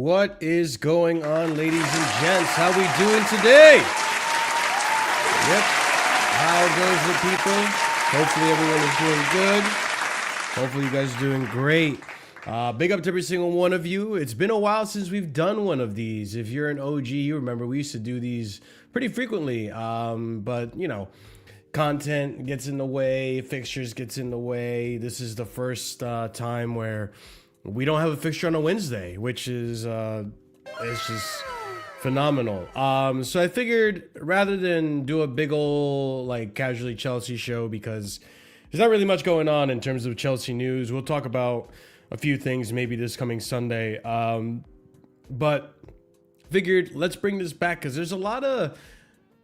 What is going on, ladies and gents? How we doing today? Yep. How goes the people? Hopefully everyone is doing good. Hopefully you guys are doing great. Big up to every single one of you. It's been a while since we've done one of these. If you're an OG, you remember we used to do these pretty frequently. But, you know, content gets in the way, fixtures gets in the way. This is the first time where we don't have a fixture on a Wednesday, which is it's just phenomenal. So I figured rather than do a big ol' like casually Chelsea show, because there's not really much going on in terms of Chelsea news. We'll talk about a few things maybe this coming Sunday. But figured let's bring this back because there's a lot of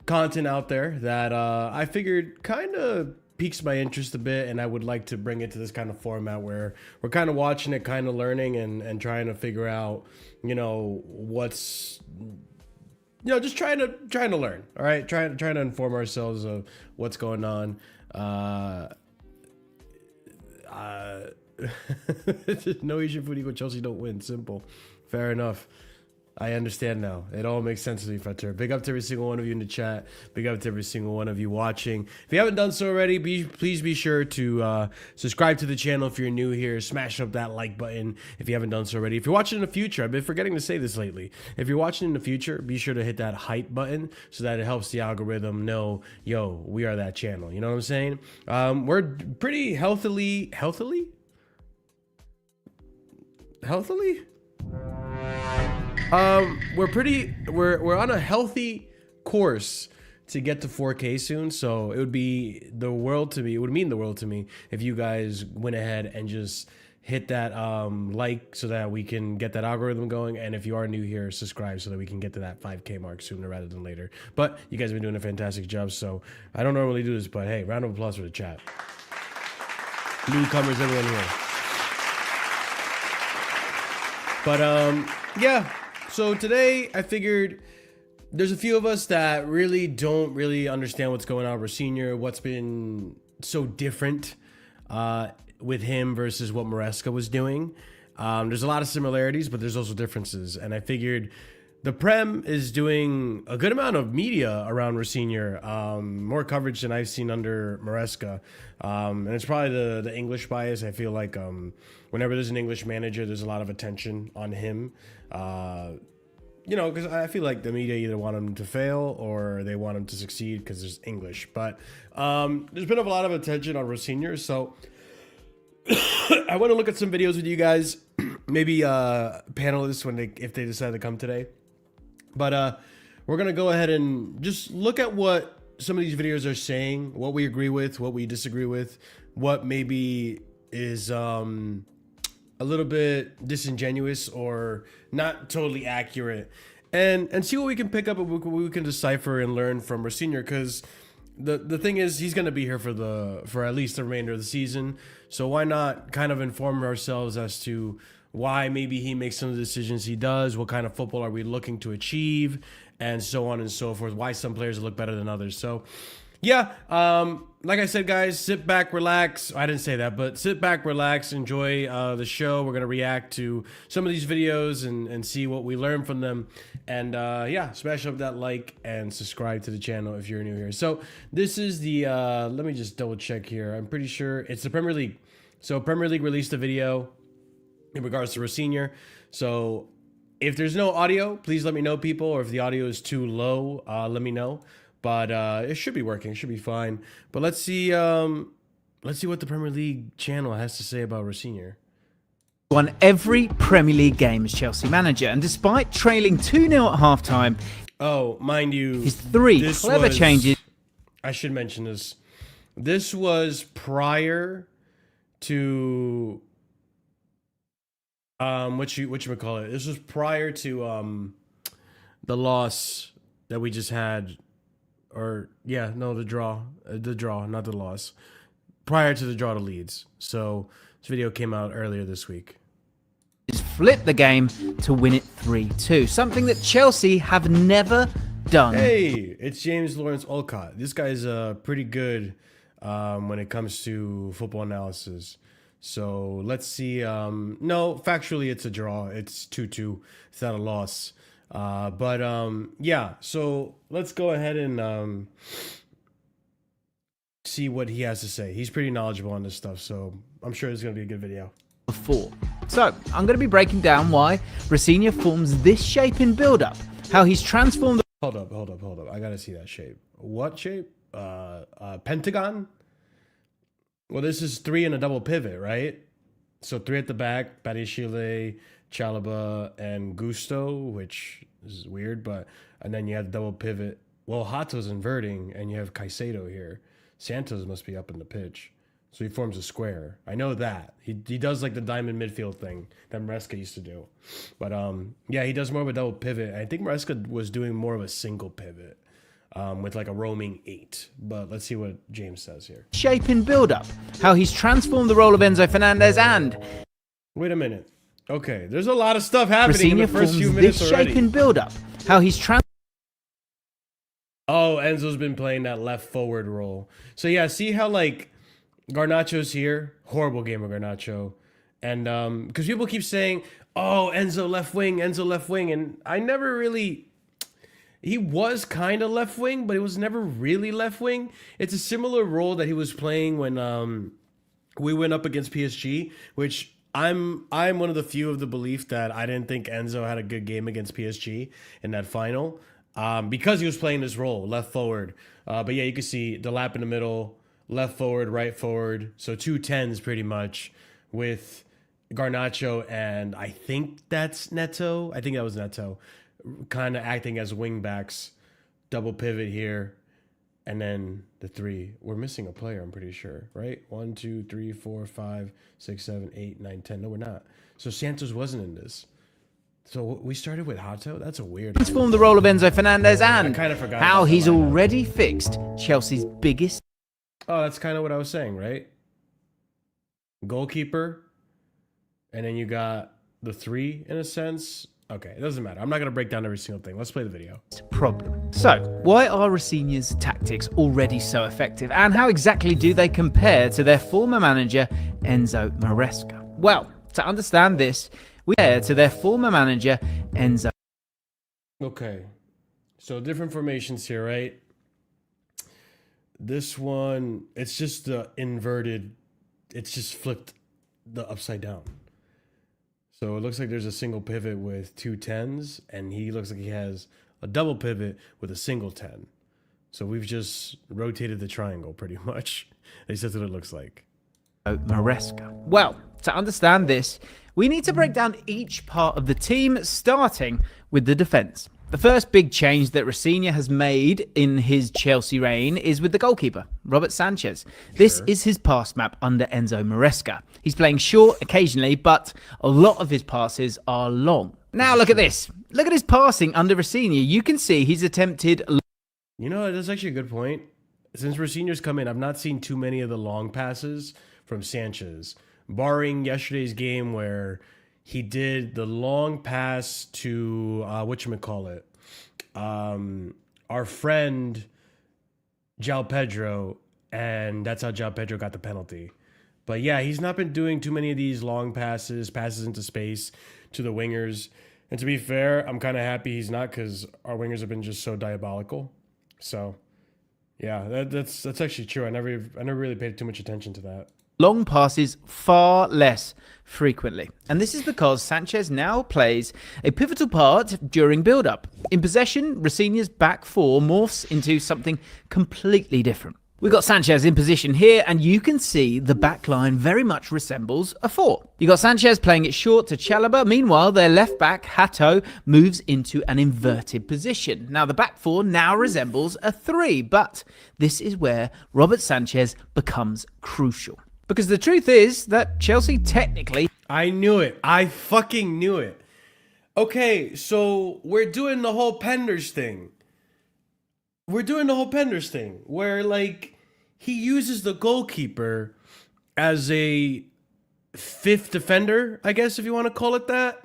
content out there that I figured kind of piques my interest a bit, and I would like to bring it to this kind of format where we're kind of watching it, kind of learning and trying to figure out, you know, what's, you know, just trying to learn. All right, trying to inform ourselves of what's going on. No Asian food equal Chelsea don't win. Simple. Fair enough. I understand now. It all makes sense to me, Frater. Big up to every single one of you in the chat. Big up to every single one of you watching. If you haven't done so already, please be sure to subscribe to the channel if you're new here. Smash up that like button if you haven't done so already. If you're watching in the future, I've been forgetting to say this lately. If you're watching in the future, be sure to hit that hype button so that it helps the algorithm know, yo, we are that channel. You know what I'm saying? We're pretty healthily? We're on a healthy course to get to 4K soon, so it would mean the world to me if you guys went ahead and just hit that like so that we can get that algorithm going, and if you are new here, subscribe so that we can get to that 5K mark sooner rather than later. But you guys have been doing a fantastic job, so I don't normally do this, but hey, round of applause for the chat. Newcomers, everyone here. But yeah. So today I figured there's a few of us that really don't understand what's going on with Rosenior, what's been so different with him versus what Maresca was doing. There's a lot of similarities, but there's also differences. And I figured the Prem is doing a good amount of media around Rosenior, more coverage than I've seen under Maresca. And it's probably the English bias. I feel like whenever there's an English manager, there's a lot of attention on him. You know, because I feel like the media either want him to fail or they want him to succeed because there's English. But there's been a lot of attention on Rosenior, so I want to look at some videos with you guys, maybe panelists if they decide to come today. But we're gonna go ahead and just look at what some of these videos are saying, what we agree with, what we disagree with, what maybe is a little bit disingenuous or not totally accurate, and see what we can pick up and what we can decipher and learn from Rosenior, because the thing is, he's going to be here for at least the remainder of the season, so why not kind of inform ourselves as to why maybe he makes some of the decisions he does, what kind of football are we looking to achieve, and so on and so forth, why some players look better than others. So, yeah, like I said, guys, sit back, relax. I didn't say that, but sit back, relax, enjoy the show. We're going to react to some of these videos and see what we learn from them. And, yeah, smash up that like and subscribe to the channel if you're new here. So this is the, let me just double check here. I'm pretty sure it's the Premier League. So Premier League released a video in regards to Rosenior. So if there's no audio, please let me know, people. Or if the audio is too low, let me know. But it should be working. It should be fine. But let's see what the Premier League channel has to say about Rosenior. Won every Premier League game as Chelsea manager, and despite trailing 2-0 at halftime, oh, mind you, his three clever changes. I should mention this. This was prior to what you call it. This was prior to the loss that we just had. Or, yeah, no, the draw, not the loss. Prior to the draw to Leeds. So, this video came out earlier this week. Flipped the game to win it 3-2. Something that Chelsea have never done. Hey, it's James Lawrence Olcott. This guy's pretty good when it comes to football analysis. So, let's see. No, factually, it's a draw. It's 2-2. It's not a loss. Yeah, so let's go ahead and see what he has to say. He's pretty knowledgeable on this stuff, so I'm sure it's going to be a good video. Before. So, I'm going to be breaking down why Rosenior forms this shape in build-up, how he's transformed... Hold up. I got to see that shape. What shape? Pentagon? Well, this is 3 in a double pivot, right? So 3 at the back, Badiashile, Chalaba, and Gusto, which is weird, but and then you have the double pivot. Well, Hato's inverting, and you have Caicedo here. Santos must be up in the pitch, so he forms a square. I know that he does like the diamond midfield thing that Maresca used to do, but yeah, he does more of a double pivot. I think Maresca was doing more of a single pivot with like a roaming 8. But let's see what James says here. Shape in build-up, how he's transformed the role of Enzo Fernandez and... Wait a minute. Okay, there's a lot of stuff happening in the first few minutes this already. Shape in build-up, how he's Oh, Enzo's been playing that left forward role. So yeah, see how like Garnacho's here? Horrible game of Garnacho. And because people keep saying, oh, Enzo left wing, and I never really... He was kind of left wing, but he was never really left wing. It's a similar role that he was playing when we went up against PSG, which... I'm one of the few of the belief that I didn't think Enzo had a good game against PSG in that final because he was playing this role, left forward. But yeah, you can see the lap in the middle, left forward, right forward. So 2 10s pretty much with Garnacho and I think that's Neto. I think that was Neto kind of acting as wing backs, double pivot here. And then the 3. We're missing a player, I'm pretty sure, right? 1, 2, 3, 4, 5, 6, 7, 8, 9, 10. No, we're not. So Santos wasn't in this. So we started with Hato? That's a weird... Transformed the role of Enzo Fernandez and I kind of forgot how he's already fixed Chelsea's biggest... Oh, that's kind of what I was saying, right? Goalkeeper. And then you got the 3 in a sense. Okay, it doesn't matter. I'm not going to break down every single thing. Let's play the video. Problem. So, why are Rosenior's tactics already so effective? And how exactly do they compare to their former manager, Enzo Maresca? Well, to understand this, we compare to their former manager, Enzo. Okay, so different formations here, right? This one, it's just the inverted, it's just flipped the upside down. So it looks like there's a single pivot with 2 10s, and he looks like he has a double pivot with a single 10. So we've just rotated the triangle pretty much. At least that's what it looks like. Maresca. Well, to understand this, we need to break down each part of the team, starting with the defence. The first big change that Rosenior has made in his Chelsea reign is with the goalkeeper, Robert Sanchez. This is his pass map under Enzo Maresca. He's playing short occasionally, but a lot of his passes are long. Now look at this. Look at his passing under Rosenior. You can see he's attempted... You know, that's actually a good point. Since Rosenior's come in, I've not seen too many of the long passes from Sanchez, barring yesterday's game where he did the long pass to whatchamacallit, our friend João Pedro, and that's how João Pedro got the penalty. But yeah, he's not been doing too many of these long passes into space to the wingers. And to be fair, I'm kind of happy he's not, because our wingers have been just so diabolical. So yeah, that's actually true. I never really paid too much attention to that. Long passes far less frequently. And this is because Sanchez now plays a pivotal part during build-up. In possession, Rosenior's back four morphs into something completely different. We've got Sanchez in position here, and you can see the back line very much resembles a 4. You got Sanchez playing it short to Chalobah. Meanwhile, their left back, Hato, moves into an inverted position. Now, the back 4 now resembles a 3, but this is where Robert Sanchez becomes crucial. Because the truth is that Chelsea technically... I knew it. I fucking knew it. Okay, so we're doing the whole Penders thing. Where, like, he uses the goalkeeper as a 5th defender, I guess, if you want to call it that.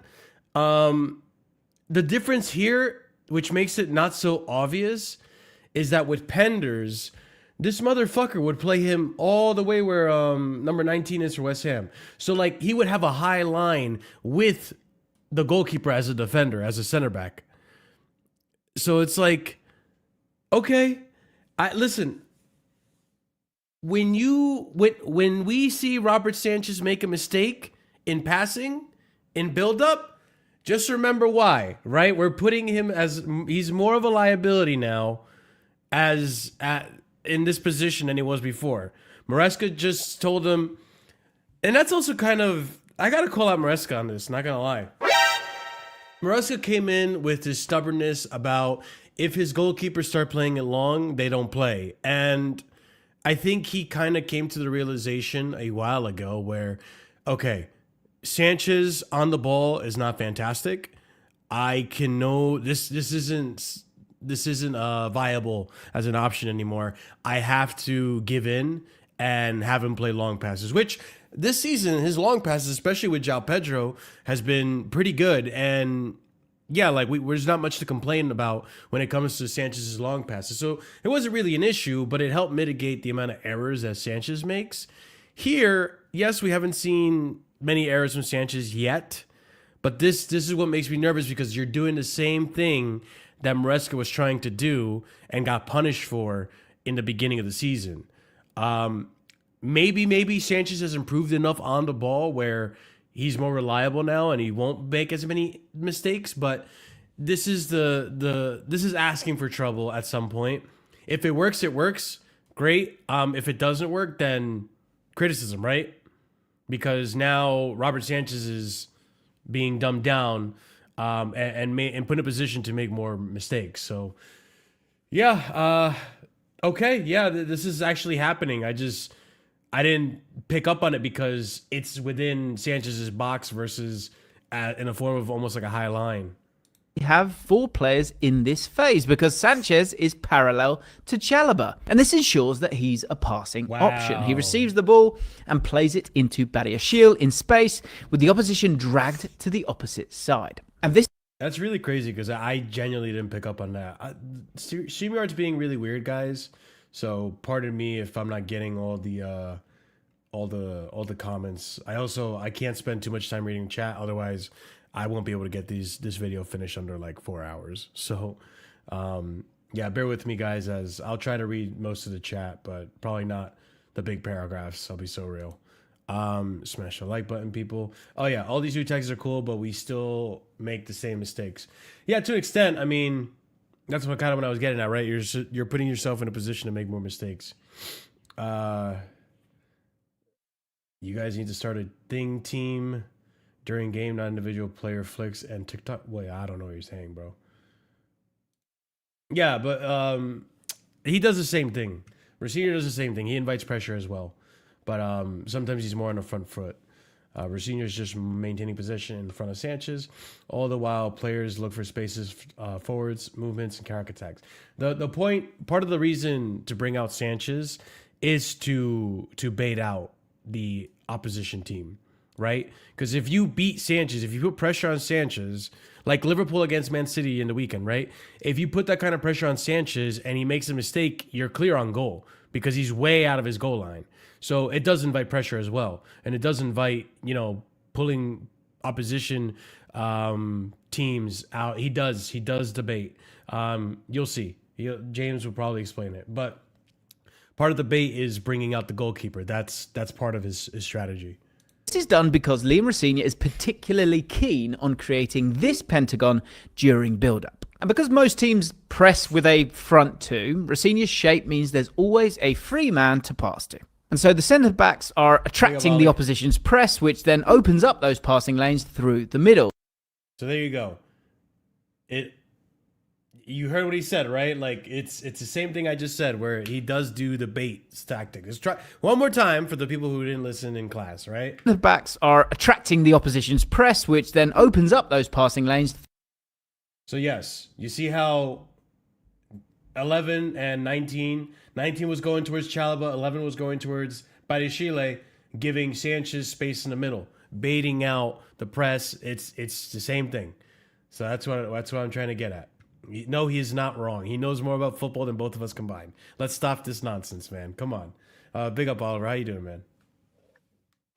The difference here, which makes it not so obvious, is that with Penders, this motherfucker would play him all the way where number 19 is for West Ham. So, like, he would have a high line with the goalkeeper as a defender, as a center back. So it's like... Okay, listen. When we see Robert Sanchez make a mistake in passing, in build-up, just remember why, right? We're putting him as he's more of a liability now, in this position than he was before. Maresca just told him, and that's also kind of, I gotta call out Maresca on this. Not gonna lie, Maresca came in with his stubbornness about, if his goalkeepers start playing it long, they don't play. And I think he kind of came to the realization a while ago where, okay, Sanchez on the ball is not fantastic. I can know this isn't viable as an option anymore. I have to give in and have him play long passes, which this season, his long passes, especially with João Pedro, has been pretty good. And yeah, like there's not much to complain about when it comes to Sanchez's long passes. So it wasn't really an issue, but it helped mitigate the amount of errors that Sanchez makes. Here, yes, we haven't seen many errors from Sanchez yet, but this is what makes me nervous, because you're doing the same thing that Maresca was trying to do and got punished for in the beginning of the season. Maybe Sanchez has improved enough on the ball where he's more reliable now and he won't make as many mistakes, but this is this is asking for trouble at some point. If it works, it works. Great. If it doesn't work, then criticism, right? Because now Robert Sanchez is being dumbed down and put in a position to make more mistakes. So yeah, okay, yeah, this is actually happening. I didn't pick up on it because it's within Sanchez's box versus in a form of almost like a high line. We have 4 players in this phase because Sanchez is parallel to Chalobah, and this ensures that he's a passing option. He receives the ball and plays it into barrier shield in space, with the opposition dragged to the opposite side. And that's really crazy because I genuinely didn't pick up on that. StreamYard's being really weird, guys. So pardon me if I'm not getting all the comments. I can't spend too much time reading chat, otherwise I won't be able to get this video finished under like 4 hours. So yeah, bear with me, guys, as I'll try to read most of the chat, but probably not the big paragraphs. I'll be so real. Smash the like button, people. Oh yeah, all these new texts are cool, but we still make the same mistakes. Yeah, to an extent. I mean, that's what I was getting at, right? You're putting yourself in a position to make more mistakes. You guys need to start a thing team during game, not individual player flicks and TikTok. Wait, I don't know what you're saying, bro. Yeah, but he does the same thing. Rosenior does the same thing. He invites pressure as well, but sometimes he's more on the front foot. Rosenior is just maintaining possession in front of Sanchez, all the while players look for spaces, forwards, movements, and counter attacks. Part of the reason to bring out Sanchez is to bait out the opposition team. right? Because if you beat Sanchez, if you put pressure on Sanchez, like Liverpool against Man City in the weekend, right? If you put that kind of pressure on Sanchez and he makes a mistake, you're clear on goal because he's way out of his goal line. So it does invite pressure as well. And it does invite, pulling opposition teams out. He does debate. You'll see. James will probably explain it. But part of the bait is bringing out the goalkeeper. That's part of his strategy. This is done because Liam Rosenior is particularly keen on creating this pentagon during build-up. And because most teams press with a front two, Rosenior's shape means there's always a free man to pass to. And so the centre-backs are attracting the opposition's press, which then opens up those passing lanes through the middle. So there you go. You heard what he said, right? Like it's the same thing I just said, where he does do the bait tactic. Let's try one more time for the people who didn't listen in class, right? The backs are attracting the opposition's press, which then opens up those passing lanes. So yes, you see how 11 and 19 was going towards Chalaba, 11 was going towards Badiashile, giving Sanchez space in the middle, baiting out the press. It's the same thing. So that's what I'm trying to get at. No, he is not wrong. He knows more about football than both of us combined. Let's stop this nonsense, man. Come on. Big up, Oliver. How you doing, man?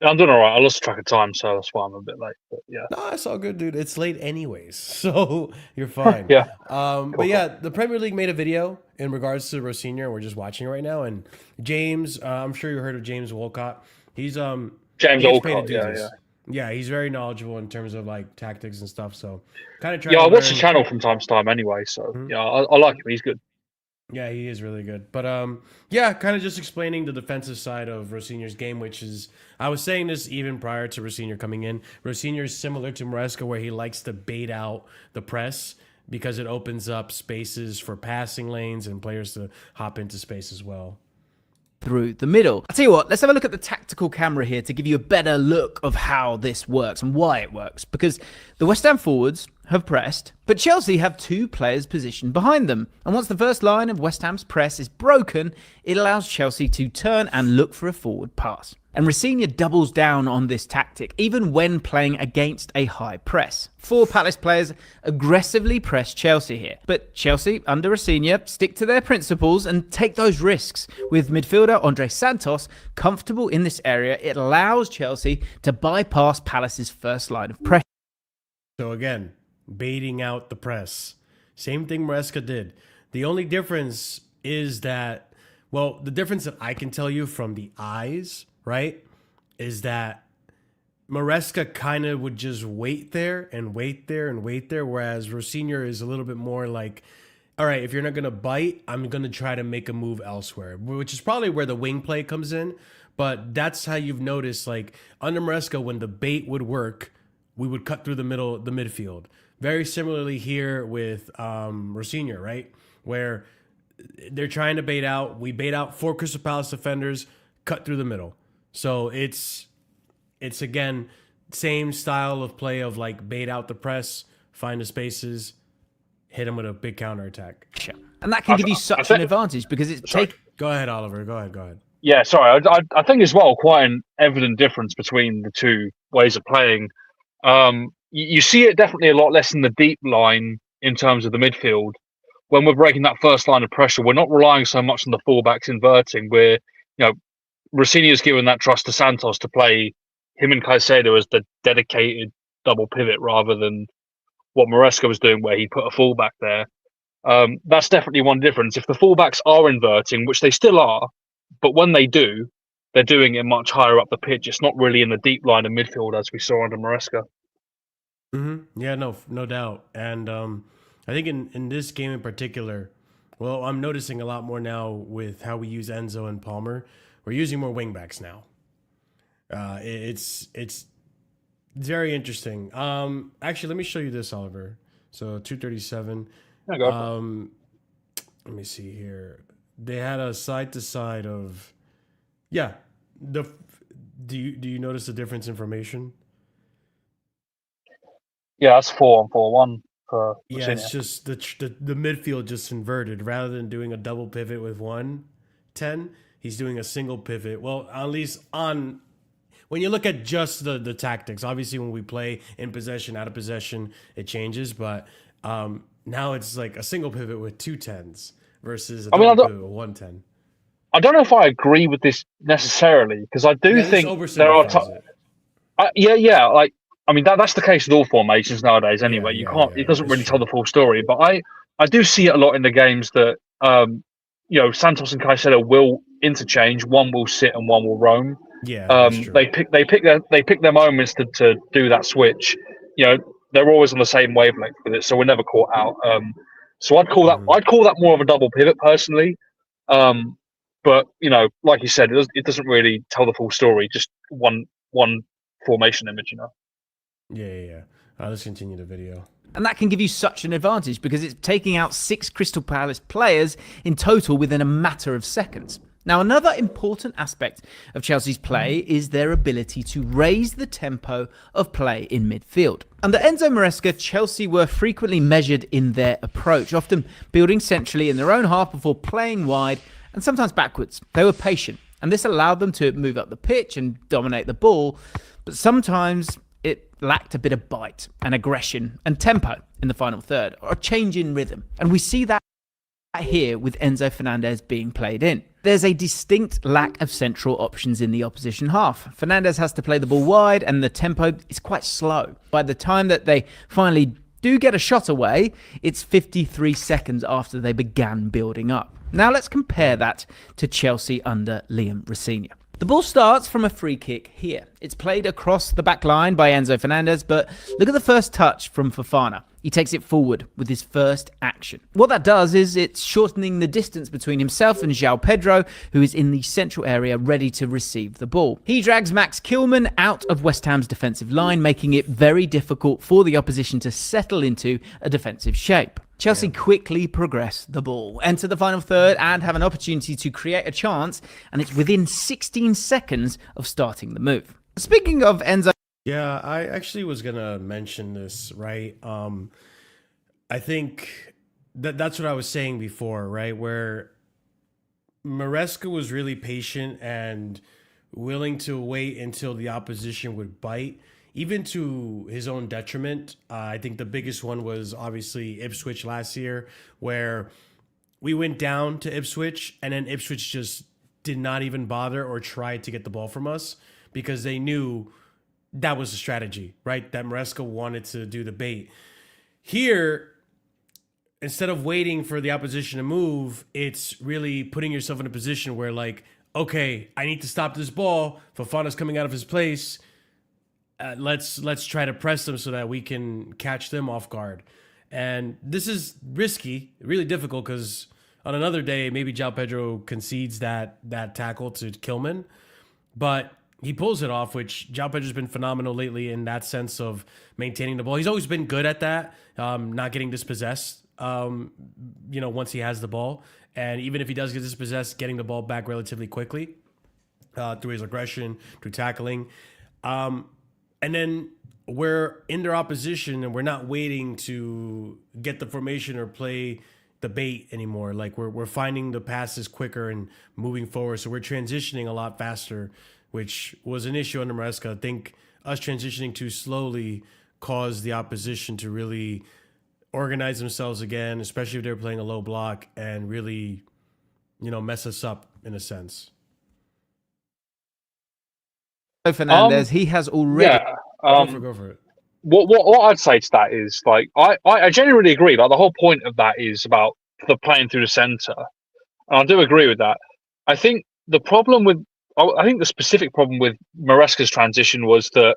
I'm doing all right. I lost track of time, so that's why I'm a bit late. But yeah. No, it's all good, dude. It's late anyways, so you're fine. Yeah. But yeah, the Premier League made a video in regards to Rosenior. We're just watching it right now. And James, I'm sure you heard of James Wolcott. He's James Olcott. Yeah, he's very knowledgeable in terms of like tactics and stuff. So kind of trying. Yeah, I watch the channel from time to time anyway. So yeah, I like him. He's good. Yeah, he is really good. But yeah, kind of just explaining the defensive side of Rosenior's game, which is, I was saying this even prior to Rosenior coming in. Rosenior is similar to Maresca, where he likes to bait out the press because it opens up spaces for passing lanes and players to hop into space as well. Through the middle. I'll tell you what, let's have a look at the tactical camera here to give you a better look of how this works and why it works. Because the West Ham forwards have pressed, but Chelsea have two players positioned behind them. And once the first line of West Ham's press is broken, it allows Chelsea to turn and look for a forward pass. And Rosenior doubles down on this tactic, even when playing against a high press. 4 Palace players aggressively press Chelsea here. But Chelsea, under Rosenior, stick to their principles and take those risks. With midfielder Andre Santos comfortable in this area, it allows Chelsea to bypass Palace's first line of pressure. So again, baiting out the press. Same thing Maresca did. The only difference is that, well, the difference that I can tell you from the eyes, right, is that Maresca kind of would just wait there and wait there and wait there, whereas Rosenior is a little bit more like, all right, if you're not going to bite, I'm going to try to make a move elsewhere, which is probably where the wing play comes in. But that's how you've noticed, like, under Maresca, when the bait would work, we would cut through the midfield. Very similarly here with Rosenior, right, where they're trying to bait out. We bait out 4 Crystal Palace defenders, cut through the middle. So it's again, same style of play of like bait out the press, find the spaces, hit them with a big counterattack. And that can give you such an advantage because it's Go ahead, Oliver. Go ahead. Yeah, sorry. I think as well, quite an evident difference between the two ways of playing. You see it definitely a lot less in the deep line in terms of the midfield. When we're breaking that first line of pressure, we're not relying so much on the fullbacks inverting. We're, Rosenior's given that trust to Santos to play him and Caicedo as the dedicated double pivot rather than what Maresca was doing where he put a fullback there. That's definitely one difference. If the fullbacks are inverting, which they still are, but when they do, they're doing it much higher up the pitch. It's not really in the deep line of midfield as we saw under Maresca. Yeah, no doubt. And I think in this game in particular, well, I'm noticing a lot more now with how we use Enzo and Palmer. We're using more wingbacks now. It's very interesting. Actually, let me show you this, Oliver. So 237. Let me see here. They had a side to side of, yeah. Do you notice the difference in formation? Yeah, that's 4-on-4-1 for Yeah, Rosenior. it's just the midfield just inverted. Rather than doing a double pivot with 1-10, he's doing a single pivot. Well, at least when you look at just the tactics, obviously when we play in possession, out of possession, it changes. But now it's like a single pivot with 2 10s versus a double pivot with 1 10. I don't know if I agree with this necessarily, because I do think there are like, I mean, that's the case with all formations nowadays anyway. It doesn't really tell the full story. But I do see it a lot in the games that Santos and Caicedo will interchange. One will sit and one will roam. They pick their moments to do that switch. They're always on the same wavelength with it, so we're never caught out. So I'd call that more of a double pivot personally. But like you said, it doesn't really tell the full story. Just one formation image, Yeah. Let's continue the video. And that can give you such an advantage because it's taking out 6 Crystal Palace players in total within a matter of seconds. Now, another important aspect of Chelsea's play is their ability to raise the tempo of play in midfield. Under Enzo Maresca, Chelsea were frequently measured in their approach, often building centrally in their own half before playing wide and sometimes backwards. They were patient, and this allowed them to move up the pitch and dominate the ball, but sometimes it lacked a bit of bite and aggression and tempo in the final third, or a change in rhythm. And we see that here with Enzo Fernandez being played in. There's a distinct lack of central options in the opposition half. Fernandez has to play the ball wide and the tempo is quite slow. By the time that they finally do get a shot away, it's 53 seconds after they began building up. Now let's compare that to Chelsea under Liam Rosenior. The ball starts from a free kick here. It's played across the back line by Enzo Fernandez, but look at the first touch from Fofana. He takes it forward with his first action. What that does is it's shortening the distance between himself and João Pedro, who is in the central area ready to receive the ball. He drags Max Kilman out of West Ham's defensive line, making it very difficult for the opposition to settle into a defensive shape. Chelsea quickly progress the ball, enter the final third and have an opportunity to create a chance, and it's within 16 seconds of starting the move. Speaking of Enzo... Yeah, I actually was going to mention this, right? I think that's what I was saying before, right? Where Maresca was really patient and willing to wait until the opposition would bite, even to his own detriment. I think the biggest one was obviously Ipswich last year, where we went down to Ipswich and then Ipswich just did not even bother or try to get the ball from us because they knew that was the strategy, right? That Maresca wanted to do the bait. Here, instead of waiting for the opposition to move, it's really putting yourself in a position where, like, okay, I need to stop this ball. Fofana's coming out of his place. Let's try to press them so that we can catch them off guard. And this is risky, really difficult, because on another day, maybe João Pedro concedes that tackle to Kilman, but he pulls it off, which João Pedro's been phenomenal lately in that sense of maintaining the ball. He's always been good at that, not getting dispossessed, once he has the ball. And even if he does get dispossessed, getting the ball back relatively quickly through his aggression, through tackling. And then we're in their opposition and we're not waiting to get the formation or play the bait anymore. Like we're finding the passes quicker and moving forward. So we're transitioning a lot faster, which was an issue under Maresca. I think us transitioning too slowly caused the opposition to really organize themselves again, especially if they're playing a low block, and really, mess us up in a sense. Fernandez, he has already... Go for it. What I'd say to that is, like, I genuinely agree. Like, the whole point of that is about the playing through the centre. And I do agree with that. I think the specific problem with Maresca's transition was that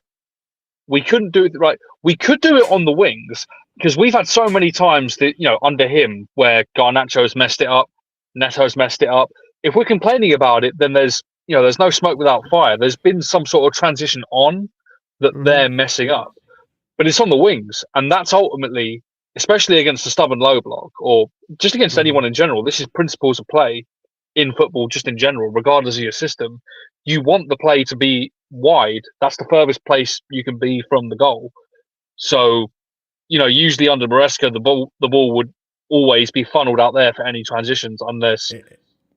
we couldn't do it right. We could do it on the wings because we've had so many times that, under him where Garnacho's messed it up, Neto's messed it up. If we're complaining about it, then there's no smoke without fire. There's been some sort of transition on that they're messing up, but it's on the wings. And that's ultimately, especially against a stubborn low block or just against anyone in general, this is principles of play in football, just in general, regardless of your system. You want the play to be wide. That's the furthest place you can be from the goal. So, usually under Maresca, the ball would always be funneled out there for any transitions unless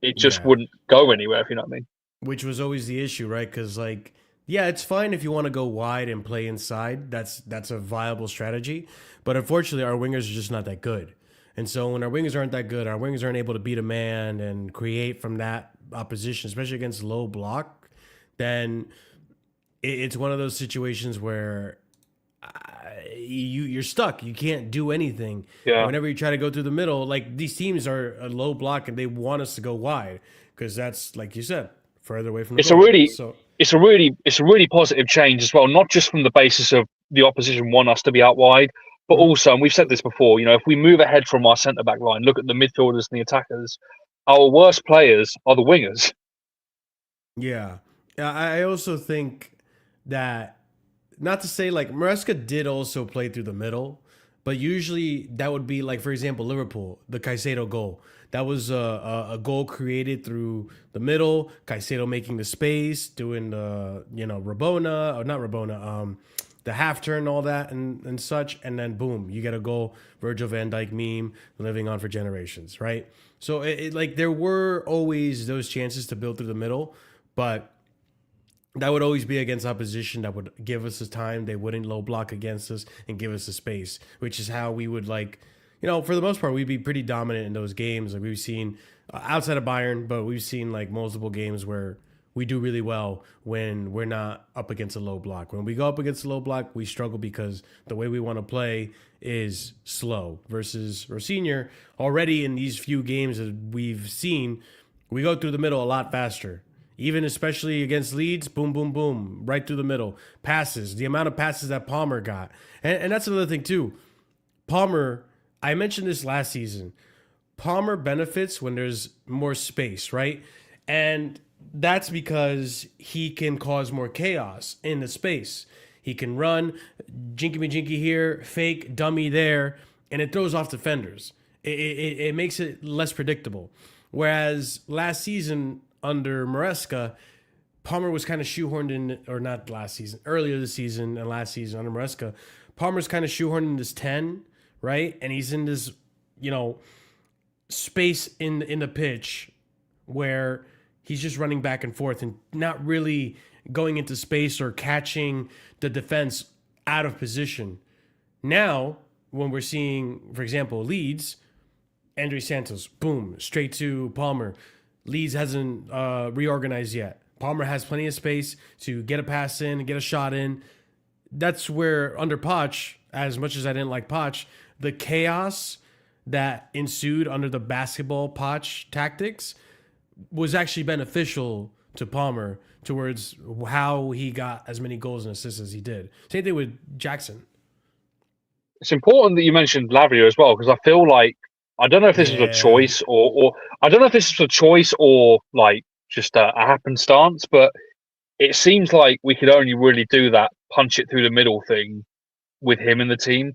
it just wouldn't go anywhere, if you know what I mean. Which was always the issue, right? Because, like, Yeah, it's fine if you want to go wide and play inside. That's a viable strategy. But unfortunately, our wingers are just not that good. And so when our wingers aren't that good, our wingers aren't able to beat a man and create from that opposition, especially against low block, then it's one of those situations where you're stuck. You can't do anything. Yeah. Whenever you try to go through the middle, like these teams are a low block and they want us to go wide because that's, like you said, further away from the goal. It's a really positive change as well, not just from the basis of the opposition want us to be out wide, but also, and we've said this before, if we move ahead from our centre back line, look at the midfielders and the attackers, our worst players are the wingers. Yeah. I also think that, not to say like Maresca did also play through the middle, but usually that would be like, for example, Liverpool, the Caicedo goal. That was a goal created through the middle, Caicedo making the space, doing the, Rabona, or not Rabona, the half turn, all that and such. And then boom, you get a goal, Virgil van Dijk meme, living on for generations, right? So like there were always those chances to build through the middle, but that would always be against opposition that would give us the time. They wouldn't low block against us and give us the space, which is how we would for the most part, we'd be pretty dominant in those games. Like we've seen outside of Bayern, but we've seen like multiple games where we do really well when we're not up against a low block. When we go up against a low block, we struggle because the way we want to play is slow versus Rosenior. Already in these few games that we've seen, we go through the middle a lot faster. Even especially against Leeds, boom, boom, boom, right through the middle. Passes, the amount of passes that Palmer got. And that's another thing too. Palmer, I mentioned this last season. Palmer benefits when there's more space, right? And that's because he can cause more chaos in the space. He can run, jinky me jinky here, fake, dummy there, and it throws off defenders. It makes it less predictable. Whereas last season under Maresca, Palmer was kind of shoehorned in, or not last season, earlier this season and last season under Maresca, Palmer's kind of shoehorned in this 10, right? And he's in this, space in the pitch where he's just running back and forth and not really going into space or catching the defense out of position. Now, when we're seeing, for example, Leeds, Andre Santos, boom, straight to Palmer. Leeds hasn't reorganized yet. Palmer has plenty of space to get a pass in, get a shot in. That's where under Poch, as much as I didn't like Poch, the chaos that ensued under the basketball Poch tactics was actually beneficial to Palmer towards how he got as many goals and assists as he did. Same thing with Jackson. It's important that you mentioned Lavia as well, because I feel like, I don't know if this was a choice or I don't know if this was a choice or like just a happenstance, but it seems like we could only really do that punch it through the middle thing with him in the team.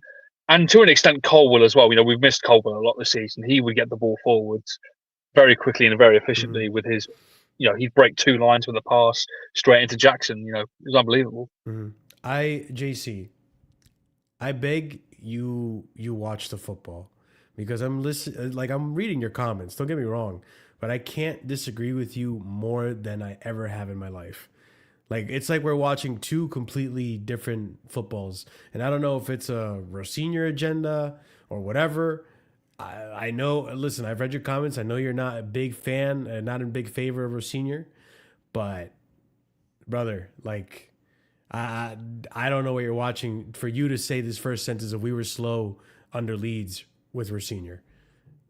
And to an extent, Colwell as well. We've missed Colwell a lot this season. He would get the ball forwards very quickly and very efficiently with his, he'd break two lines with a pass straight into Jackson. It was unbelievable. JC, I beg you watch the football. Because I'm reading your comments. Don't get me wrong, but I can't disagree with you more than I ever have in my life. Like it's like we're watching two completely different footballs, and I don't know if it's a Rosenior agenda or whatever. I know. Listen, I've read your comments. I know you're not a big fan, not in big favor of Rosenior, but brother, like I don't know what you're watching for you to say this first sentence of we were slow under Leeds with Rosenior.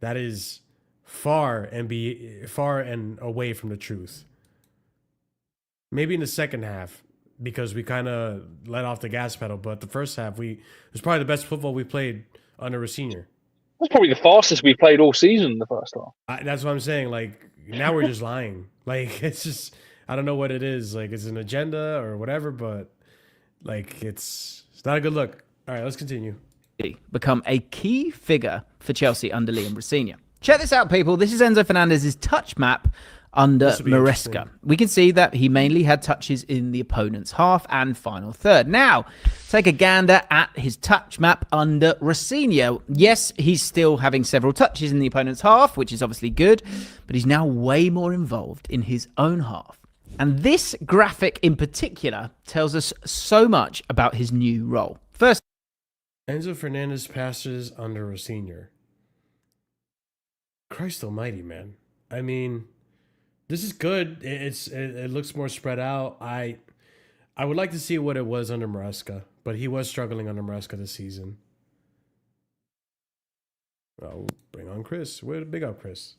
That is far and away from the truth. Maybe in the second half, because we kind of let off the gas pedal, but the first half, it was probably the best football we played under Rosenior. That's probably the fastest we played all season in the first half. That's what I'm saying. Like, now we're just lying. Like, it's just, I don't know what it is. Like, it's an agenda or whatever, but like, it's not a good look. All right, let's continue. Become a key figure for Chelsea under Liam Rosenior. Check this out, people. This is Enzo Fernandez's touch map under Maresca. We can see that he mainly had touches in the opponent's half and final third. Now, take a gander at his touch map under Rosenior. Yes, he's still having several touches in the opponent's half, which is obviously good, but he's now way more involved in his own half. And this graphic in particular tells us so much about his new role. First, Enzo Fernandez passes under Rosenior. Christ almighty, man. I mean, this is good. It looks more spread out. I would like to see what it was under Maresca, but he was struggling under Maresca this season. I'll bring on Chris. Way to big up, Chris.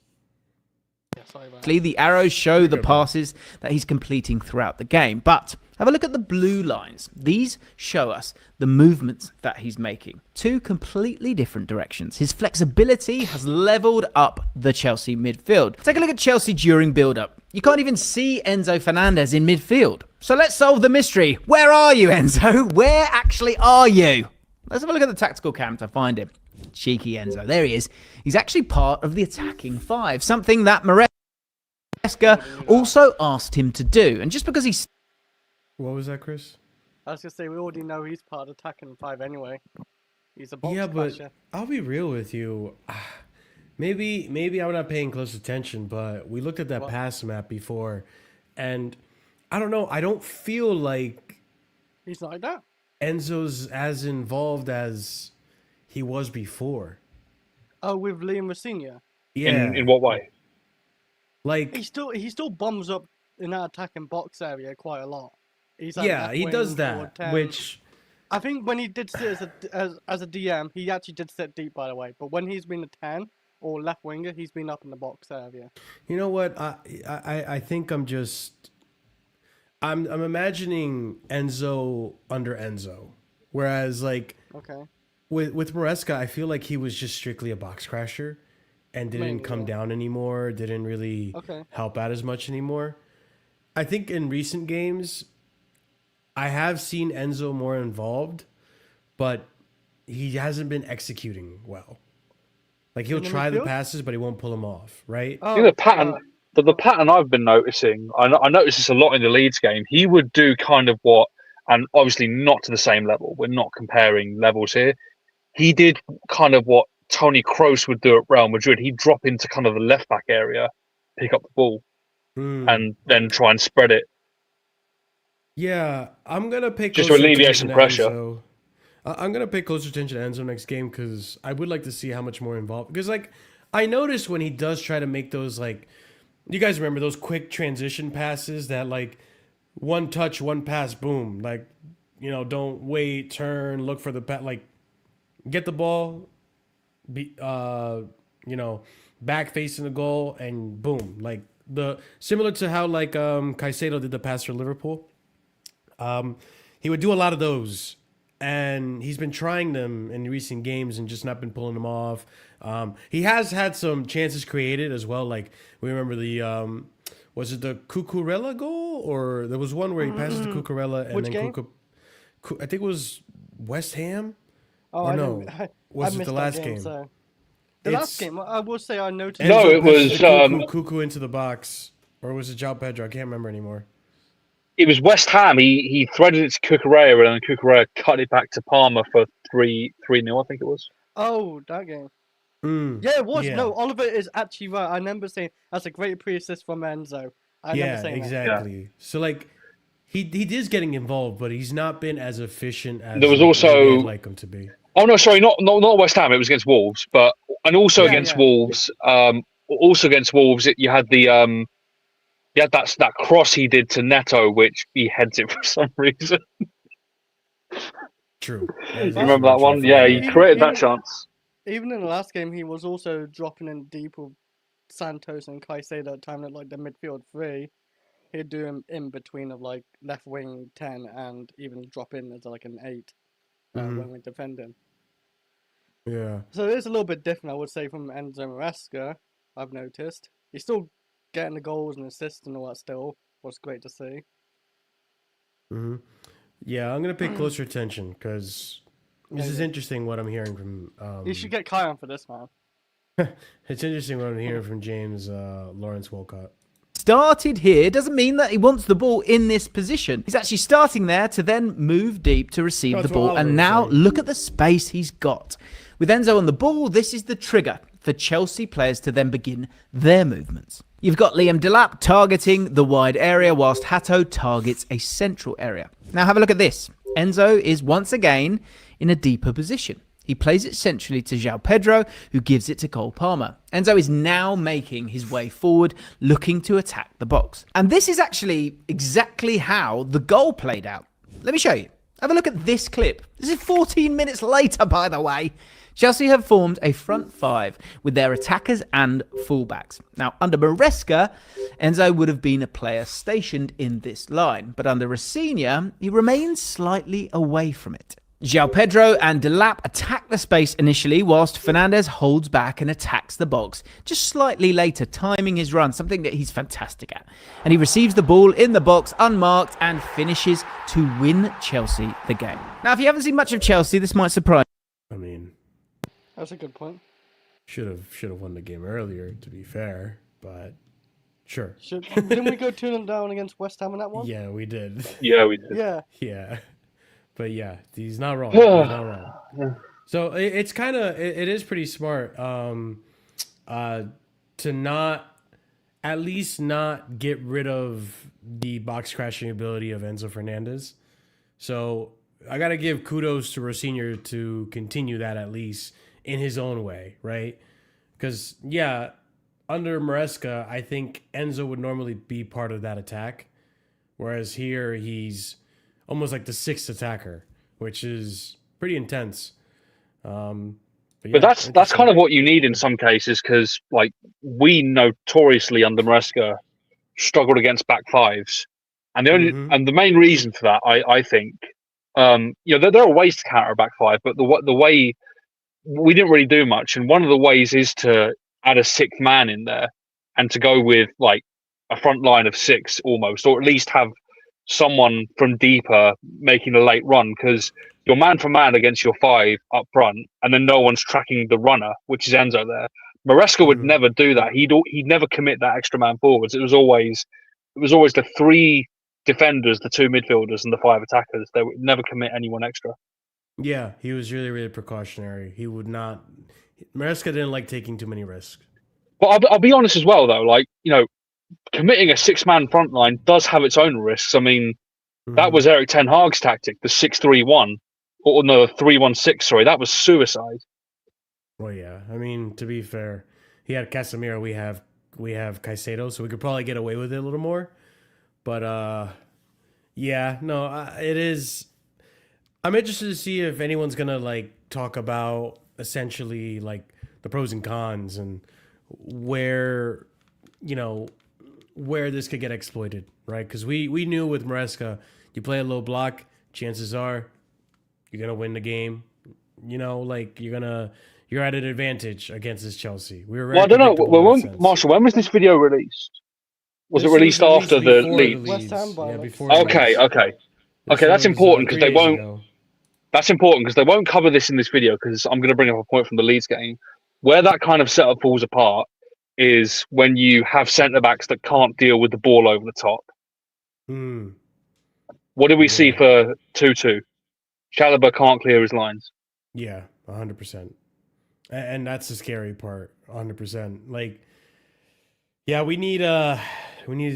the arrows show the passes that he's completing throughout the game. But have a look at the blue lines. These show us the movements that he's making. Two completely different directions. His flexibility has leveled up the Chelsea midfield. Take a look at Chelsea during build-up. You can't even see Enzo Fernandez in midfield. So let's solve the mystery. Where are you, Enzo? Where actually are you? Let's have a look at the tactical cam to find him. Cheeky Enzo. There he is. He's actually part of the attacking five, something that Maresca also asked him to do. And just because he's... What was that, Chris? I was going to say, we already know he's part of attacking five anyway. He's a box Yeah, but crusher. I'll be real with you. Maybe I'm not paying close attention, but we looked at that pass map before, and I don't know. I don't feel like He's not like that. Enzo's as involved as he was before. Oh, with Liam Rosenior. Yeah. In what way? Like, He still bombs up in that attacking box area quite a lot. He's like yeah, left he wing, does forward that, 10. which... I think when he did sit as a DM, he actually did sit deep, by the way. But when he's been a 10 or left winger, he's been up in the box area. You know what? I think I'm imagining Enzo under Enzo, whereas like Okay. with Maresca, I feel like he was just strictly a box crasher and didn't Mainly, come yeah. down anymore. Didn't really help out as much anymore. I think in recent games, I have seen Enzo more involved, but he hasn't been executing well. Like he'll In the try the midfield? passes, but he won't pull them off, right? I think the pattern, the pattern I've been noticing, I noticed this a lot in the Leeds game. He would do kind of what, and obviously not to the same level. We're not comparing levels here. He did kind of what Toni Kroos would do at Real Madrid. He'd drop into kind of the left back area, pick up the ball, and then try and spread it. Yeah, I'm gonna pay Just closer to alleviate attention some to pressure. Enzo. I'm gonna pay closer attention to Enzo next game because I would like to see how much more involved. Because like I noticed when he does try to make those like, you guys remember those quick transition passes that like one touch, one pass, boom. Like, you know, don't wait, turn, look for the like get the ball, be you know, back facing the goal and boom. Like the similar to how like Caicedo did the pass for Liverpool. He would do a lot of those, and he's been trying them in recent games and just not been pulling them off. He has had some chances created as well. Like we remember the was it the Cucurella goal, or there was one where he passes to Cucurella and Which then game? I think it was West Ham. Oh, Or I no, didn't. was I it missed the that last game? So. The It's- last game, I will say I noticed. No, Enzo it was, passes to Cuckoo into the box, or was it João Pedro? I can't remember anymore. It was West Ham. He threaded it to Cucurella, and then Cucurella cut it back to Palmer for 3-0, I think it was. Oh, that game. Yeah, it was. yeah. No, Oliver is actually right. I remember saying that's a great pre-assist from Enzo. I remember Yeah, saying exactly. So like, he is getting involved, but he's not been as efficient as There was like, also- we'd like him to be. Oh no, sorry, not West Ham. It was against Wolves, and also against Wolves. Also against Wolves, you had the you had that cross he did to Neto, which he heads it for some reason. True. You remember that one? Yeah, he created that chance. Even in the last game, he was also dropping in deep with Santos and Caicedo at time at like the midfield three. He'd do him in between of like left wing 10 and even drop in as like an 8 when we're defending. Yeah. So it is a little bit different, I would say, from Enzo Maresca, I've noticed. He's still getting the goals and assists and all that still. Was great to see. Yeah, I'm gonna pay closer attention because this is interesting what I'm hearing from. You should get Kai on for this, man. It's interesting what I'm hearing from James Lawrence Wolcott. started here doesn't mean that he wants the ball in this position. He's actually starting there to then move deep to receive That's the what ball. Oliver And was now saying. look at the space he's got. With Enzo on the ball, this is the trigger for Chelsea players to then begin their movements. You've got Liam Delap targeting the wide area whilst Hato targets a central area. Now have a look at this. Enzo is once again in a deeper position. He plays it centrally to João Pedro, who gives it to Cole Palmer. Enzo is now making his way forward, looking to attack the box. And this is actually exactly how the goal played out. Let me show you. Have a look at this clip. This is 14 minutes later, by the way. Chelsea have formed a front five with their attackers and fullbacks. Now, under Maresca, Enzo would have been a player stationed in this line, but under Rosenior, he remains slightly away from it. João Pedro and Delap attack the space initially, whilst Fernandez holds back and attacks the box just slightly later, timing his run, something that he's fantastic at. And he receives the ball in the box unmarked and finishes to win Chelsea the game. Now, if you haven't seen much of Chelsea, this might surprise I mean, That's a good point. should have won the game earlier, to be fair, but sure. Didn't we go 2-0 down against West Ham in that one? Yeah, we did. Yeah, we did. Yeah. Yeah. But yeah, he's not wrong. He's not wrong. Yeah. So it's kind of, it is pretty smart to not, at least not get rid of the box crashing ability of Enzo Fernandez. So I got to give kudos to Rosenior to continue that at least in his own way, right? Because, yeah, under Maresca, I think Enzo would normally be part of that attack. Whereas here, he's almost like the sixth attacker, which is pretty intense. Yeah, But that's kind of what you need in some cases, because like we notoriously under Maresca struggled against back fives, and the only and the main reason for that, I think, there are ways to counter a back five, but the way we didn't really do much, and one of the ways is to add a sixth man in there and to go with like a front line of six almost, or at least have someone from deeper making a late run, because you're man for man against your five up front, and then no one's tracking the runner, which is Enzo there. Maresca would never do that. He'd never commit that extra man forwards. It was always the three defenders, the two midfielders, and the five attackers. They would never commit anyone extra. Yeah, he was really, really precautionary. He would not. Maresca didn't like taking too many risks. But I'll be honest as well, though. Like, committing a six-man front line does have its own risks. I mean, that was Eric Ten Hag's tactic, the 6-3-1, or no, 3-1-6. Sorry, that was suicide. Well, yeah. I mean, to be fair, he had Casemiro. We have Caicedo, so we could probably get away with it a little more. But yeah, no, it is. I'm interested to see if anyone's gonna like talk about essentially like the pros and cons and where this could get exploited, right? Because we knew with Maresca, you play a low block, chances are you're gonna win the game. You're at an advantage against this Chelsea. Well, I don't know. Marshall, when was this video released? Was it released after the Leeds? West Ham by Okay. That's important because they won't. That's important because they won't cover this in this video, because I'm going to bring up a point from the Leeds game. Where that kind of setup falls apart is when you have centre-backs that can't deal with the ball over the top. What did we see for 2-2? Chalobah can't clear his lines. Yeah, 100%. And that's the scary part, 100%. Like, yeah, we need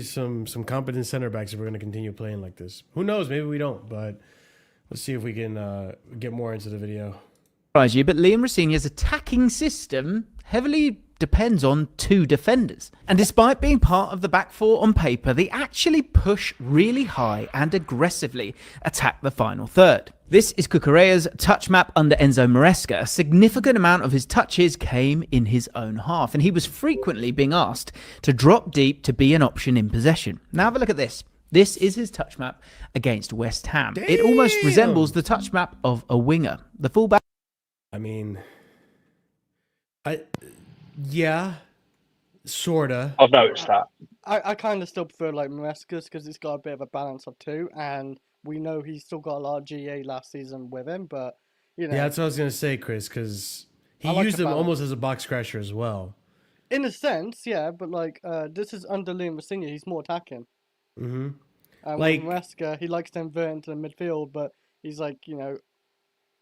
some competent centre-backs if we're going to continue playing like this. Who knows? Maybe we don't, but let's see if we can get more into the video. But Liam Rosenior's attacking system heavily depends on two defenders. And despite being part of the back four on paper, they actually push really high and aggressively attack the final third. This is Cucurella's touch map under Enzo Maresca. A significant amount of his touches came in his own half, and he was frequently being asked to drop deep to be an option in possession. Now have a look at this. This is his touch map against West Ham. Damn. It almost resembles the touch map of a winger. The fullback. I mean, yeah, sorta. I've noticed that. I kind of still prefer like Maresca's because it's got a bit of a balance of two, and we know he's still got a lot of GA last season with him, but Yeah, that's what I was gonna say, Chris, because he used him almost as a box crasher as well. In a sense, yeah, but like this is under Liam Rosenior, he's more attacking. Like Maresca, he likes to invert into the midfield, but he's like,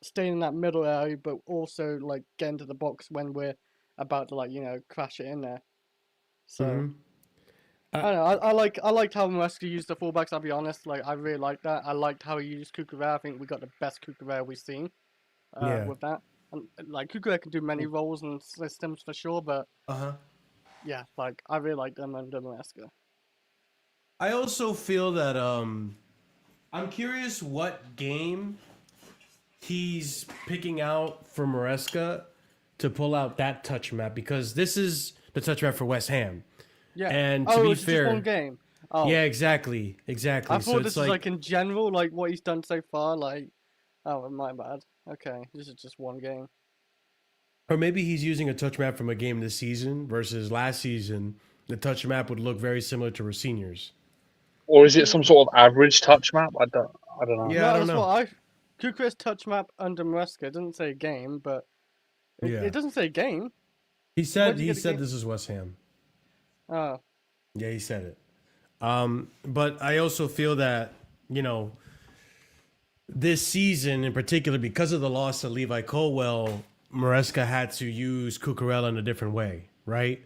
staying in that middle area, but also like getting to the box when we're about to crash it in there. So Mm-hmm. I don't know. I liked how Maresca used the fullbacks. I'll be honest. Like I really liked that. I liked how he used Cucurella. I think we got the best Cucurella we've seen Yeah. with that. And like Cucurella can do many roles and systems for sure, but Uh-huh. yeah, like I really like them under Maresca. I also feel that I'm curious what game he's picking out for Maresca to pull out that touch map, because this is the touch map for West Ham. Yeah. And to be it's fair, just one game. Oh, yeah, exactly. I So thought it's this was like in general, like what he's done so far. Like, oh, my bad. Okay, this is just one game. or maybe he's using a touch map from a game this season versus last season. The touch map would look very similar to Rosenior's. Or is it some sort of average touch map? I don't know. Yeah, I don't that's know. what Kukure's touch map under Maresca. It doesn't say game, but Yeah. it doesn't say game. He Where'd said you get the game? this is West Ham. Oh, Yeah, he said it. But I also feel that, this season in particular, because of the loss of Levi Colwell, Maresca had to use Cucurella in a different way, right?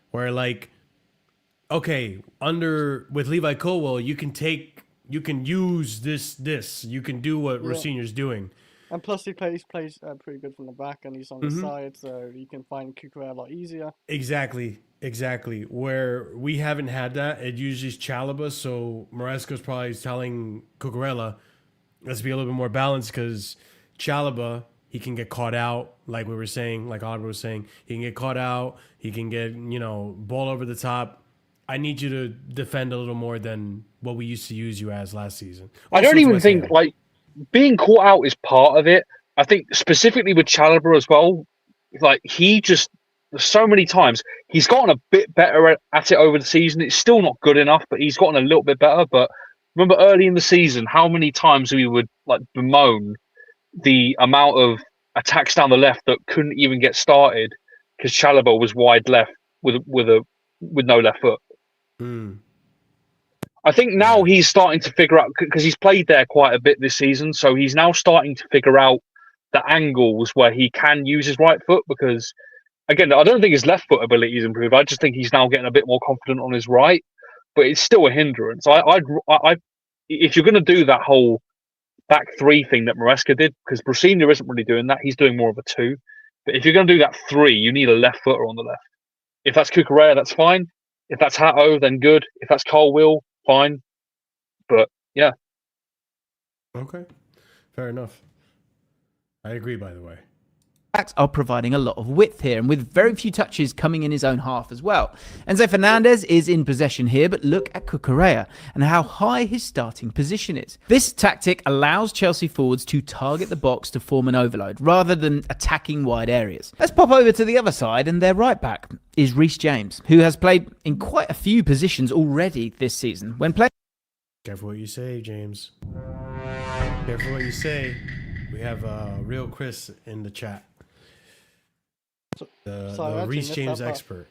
Where okay, with Levi Colwell, you can use this, you can do what Yeah. Rosenior's doing. and plus he plays pretty good from the back, and he's on the Mhm. side, so you can find Kukure a lot easier. Exactly. Where we haven't had that, it usually is Chalaba, so Maresca's probably telling Cucurella, let's be a little bit more balanced, because Chalaba, he can get caught out, like we were saying, like Oliver was saying. He can get caught out. He can get, ball over the top. I need you to defend a little more than what we used to use you as last season. I don't Also, it's even West think Ham. like being caught out is part of it. I think specifically with Chalobah as well, like he just so many times he's gotten a bit better at it over the season. It's still not good enough, but he's gotten a little bit better. But remember early in the season, how many times we would like bemoan the amount of attacks down the left that couldn't even get started because Chalobah was wide left with no left foot. Mm. I think now he's starting to figure out, because he's played there quite a bit this season, so he's now starting to figure out the angles where he can use his right foot. Because again, I don't think his left foot ability is improved. I just think he's now getting a bit more confident on his right, but it's still a hindrance. If you're going to do that whole back three thing that Maresca did, because Rosenior isn't really doing that, he's doing more of a two. But if you're going to do that three, you need a left footer on the left. If that's Cucurella, that's fine. If that's Hato, then good. If that's Colwill, fine. But yeah. Okay. Fair enough. I agree, by the way. Backs are providing a lot of width here, and with very few touches coming in his own half as well. Enzo Fernandez is in possession here, but look at Cucurella and how high his starting position is. This tactic allows Chelsea forwards to target the box to form an overload, rather than attacking wide areas. Let's pop over to the other side, and their right back is Reece James, who has played in quite a few positions already this season. When playing... Careful what you say, James. Careful what you say. We have Real Chris in the chat. The Reece James expert.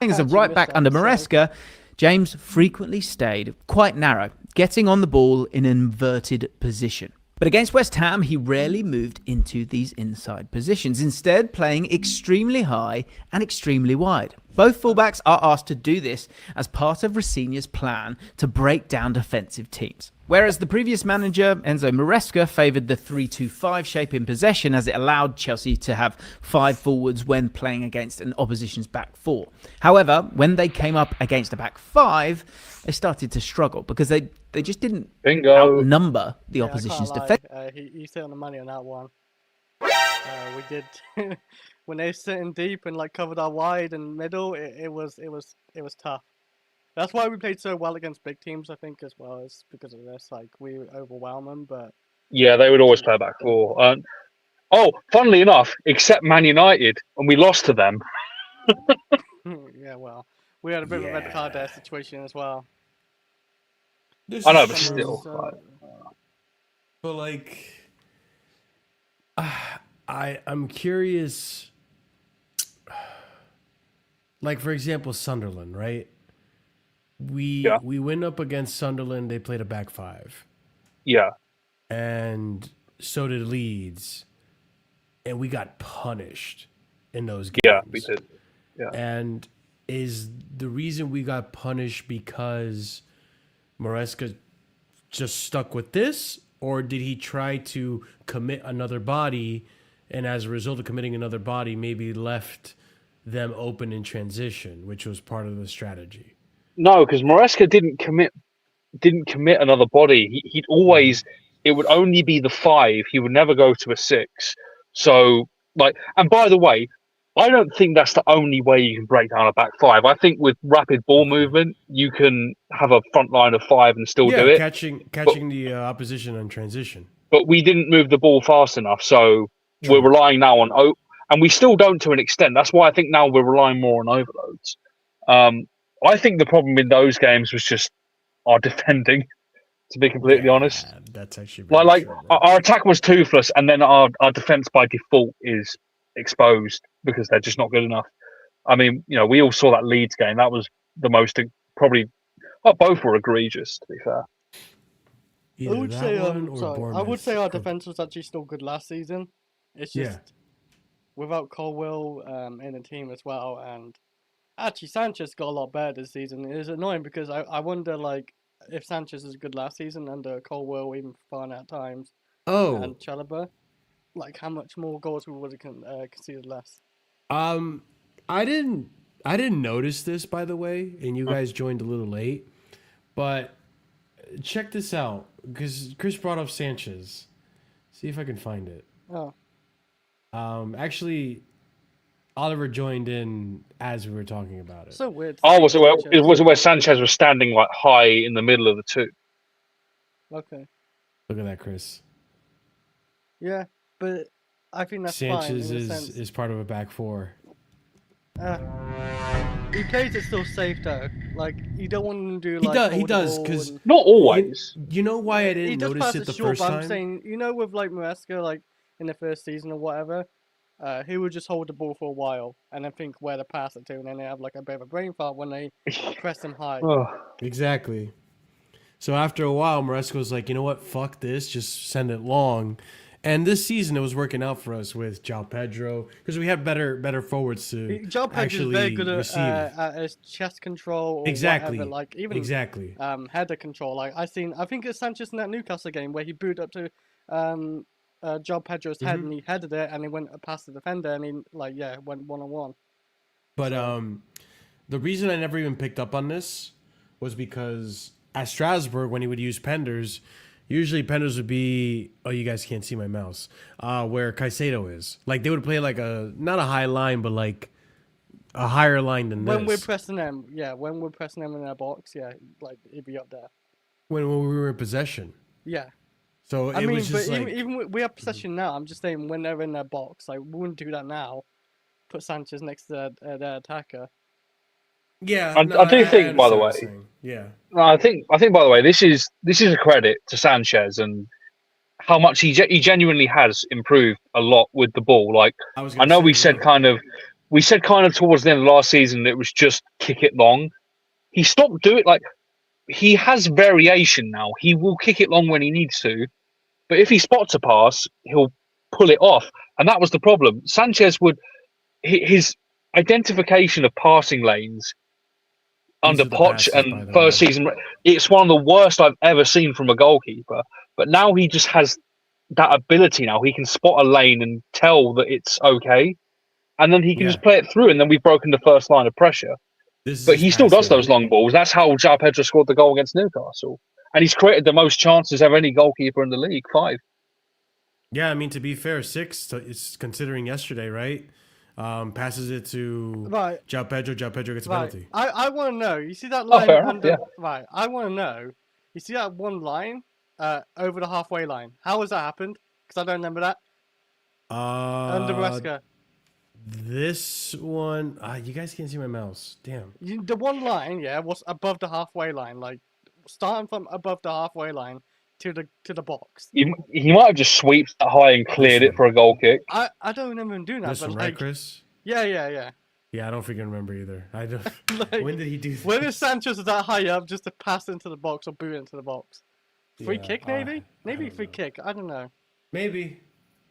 As a right back under Maresca, James frequently stayed quite narrow, getting on the ball in an inverted position. But against West Ham, he rarely moved into these inside positions, instead playing extremely high and extremely wide. Both fullbacks are asked to do this as part of Rosenior's plan to break down defensive teams. Whereas the previous manager, Enzo Maresca, favoured the 3-2-5 shape in possession, as it allowed Chelsea to have 5 forwards when playing against an opposition's back 4. However, when they came up against a back 5, they started to struggle because they just didn't outnumber the opposition's defence. He hit on the money on that one. We did when they were sitting deep and like covered our wide and middle. It was tough. That's why we played so well against big teams, I think, as well, as because of this. Like we overwhelm them, but yeah, they would always play back 4. Funnily enough, except Man United, and we lost to them. yeah, well, we had a bit of a red card there situation as well. I know, but still. But I'm curious. Like, for example, Sunderland, right? We went up against Sunderland. They played a back 5. Yeah. And so did Leeds. And we got punished. in those Yeah, we games. did. Yeah. And is the reason we got punished because Maresca just stuck with this, or did he try to commit another body, and as a result of committing another body, maybe left them open in transition, which was part of the strategy? No, because Maresca didn't commit another body. He'd always, it would only be the 5. He would never go to a 6. So, like, and by the way, I don't think that's the only way you can break down a back 5. I think with rapid ball movement, you can have a front line of 5 and still do Yeah, it. catching the opposition on transition. But we didn't move the ball fast enough, so True. we're relying now on and we still don't to an extent. That's why I think now we're relying more on overloads. I think the problem in those games was just our defending. To be completely honest, That's actually very like true, bro. our attack was toothless, and then our defense by default is exposed because they're just not good enough. I mean, we all saw that Leeds game. That was the most probably. Well, both were egregious, to be fair. Either I would that say, one or sorry, I would Bournemouth. say our defense was actually still good last season. It's just Yeah. without Colwell in the team as well, and actually Sanchez got a lot better this season. It is annoying because I wonder like if Sanchez is good last season under Colwell, even Fofana at times, Oh, and Chalobah, like how much more goals we would have conceded less. I didn't notice this, by the way, and you guys joined a little late, but check this out because Chris brought up Sanchez. See if I can find it. Oh, Actually, Oliver joined in as we were talking about it. so weird. Oh, was it Sanchez. where Sanchez was standing like high in the middle of the two? Okay, Look at that, Chris. yeah, but I think that's Sanchez fine in a sense. is part of a back 4. He plays it still safe though. Like you don't want him to do like He hold the does ball because and- Not always. you know why I he didn't does notice pass it the short, first but I'm time. saying, with like Maresca, like in the first season or whatever, he would just hold the ball for a while and then think where to pass it to, and then they have like a bit of a brain fart when they press him high. Oh. Exactly. So after a while, Maresca was like, you know what? Fuck this. Just send it long. And this season, it was working out for us with João Pedro because we had better forwards to João Pedro's actually very good receive. at his chest control or Exactly. whatever. Like even Exactly. header control. Like I think it's Sanchez in that Newcastle game where he booted up to João Pedro's head and he headed it and he went past the defender and he went 1-on-1. But the reason I never even picked up on this was because at Strasbourg, when he would use Penders, usually Penders would be, oh, you guys can't see my mouse, where Caicedo is. Like they would play like not a high line, but like a higher line than When we're this. pressing them, when we're pressing them in their box, like it'd be up there. When we were in possession. Yeah. So I it mean, was but just like, even we have possession now. I'm just saying when they're in their box, like we wouldn't do that now. Put Sanchez next to their attacker. yeah. I no, do think, by the understand what way, you're saying. Yeah. No, I think by the way, this is a credit to Sanchez and how much he genuinely has improved a lot with the ball. Like I know we said kind of towards the end of last season that it was just kick it long. He stopped doing like he has variation now. He will kick it long when he needs to, but if he spots a pass, he'll pull it off. And that was the problem. Sanchez would his identification of passing lanes under are the Poch passes, by and the first way. season, it's one of the worst I've ever seen from a goalkeeper. But now he just has that ability. Now he can spot a lane and tell that it's okay, and then he can Yeah. just play it through. And then we've broken the first line of pressure. This is But his he still does passing. those long balls. That's how João Pedro scored the goal against Newcastle, and he's created the most chances of any goalkeeper in the league. 5. Yeah, I mean, to be fair, 6, it's considering yesterday, right? Passes it to Right. João Pedro. João Pedro gets a Right. penalty. I want to know. You see that line fair enough, under? yeah. Right. I want to know. You see that one line over the halfway line? How has that happened? Because I don't remember that. Under Maresca. This one, you guys can't see my mouse. Damn. The one line, was above the halfway line, like starting from above the halfway line to the box. He might have just sweeped that high and cleared it for a goal kick. I don't remember him doing that. This but one, like, right, Chris? Yeah. Yeah, I don't freaking remember either. I don't. Like, When did he do this? when is Sanchez that high up just to pass into the box or boot into the box? Free Yeah, kick, maybe? I Maybe don't free know. kick. I don't know. Maybe.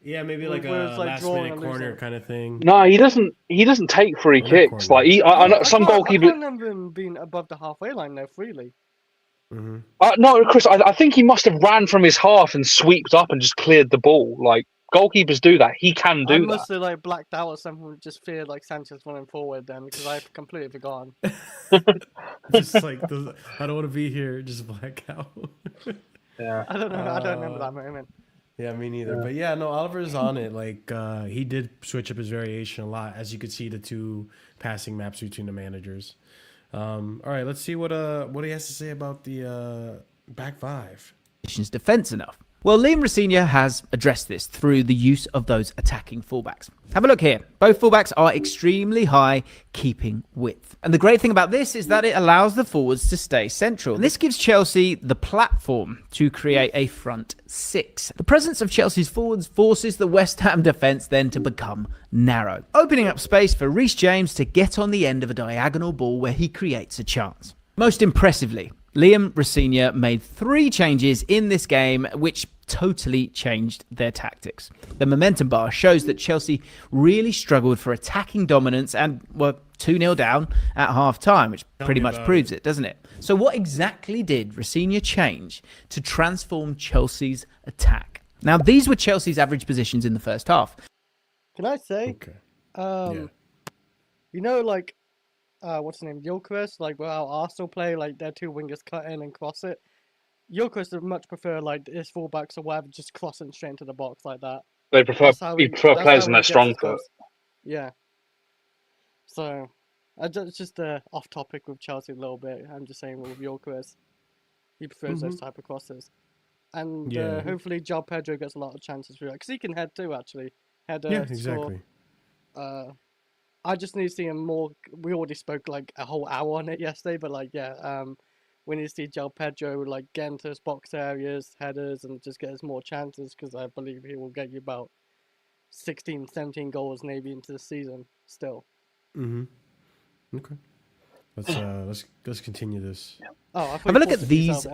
Yeah, maybe like Where a it's, like, last drawing minute and corner losing. kind of thing. No, he doesn't take free Or not kicks. corner. Like I know some I goalkeepers. can't remember him being above the halfway line though freely. Hmm. No, Chris, I think he must have ran from his half and sweeped up and just cleared the ball. Like goalkeepers do that. He can I do that. must have like blacked out or something. Just feared like Sanchez running forward then because I've completely forgotten. Just like I don't want to be here. Just black out. Yeah. I don't know. I don't remember that moment. Yeah, me neither. But yeah, no, Oliver's on it. Like he did switch up his variation a lot, as you could see the two passing maps between the managers. All right, let's see what he has to say about the back five. Defense enough. Well, Liam Rosenior has addressed this through the use of those attacking fullbacks. Have a look here. Both fullbacks are extremely high keeping width. And the great thing about this is that it allows the forwards to stay central. And this gives Chelsea the platform to create a front six. The presence of Chelsea's forwards forces the West Ham defence then to become narrow, opening up space for Reece James to get on the end of a diagonal ball where he creates a chance. Most impressively, Liam Rosenior made 3 changes in this game, which totally changed their tactics. The momentum bar shows that Chelsea really struggled for attacking dominance and were 2-0 down at half-time, which pretty much proves it, doesn't it? So what exactly did Rosenior change to transform Chelsea's attack? Now, these were Chelsea's average positions in the first half. Can I say? Okay. Yeah. You know, like, what's the name? Gyökeres, like, well, Arsenal play, like, their 2 wingers cut in and cross it. Gyökeres would much prefer, like, his fullbacks or whatever, just crossing straight into the box like that. They prefer players on their strong foot. Yeah. So, it's just off topic with Chelsea a little bit. I'm just saying with Gyökeres, he prefers those type of crosses. And hopefully João Pedro gets a lot of chances for that. Because he can head too, actually. Header, Yeah, exactly. Score. I just need to see him more. We already spoke like a whole hour on it yesterday, but like, yeah, we need to see João Pedro like get into his box areas, headers, and just get us more chances because I believe he will get you about 16, 17 goals maybe into the season still. Okay. Let's continue this. Oh, I Have a look at these.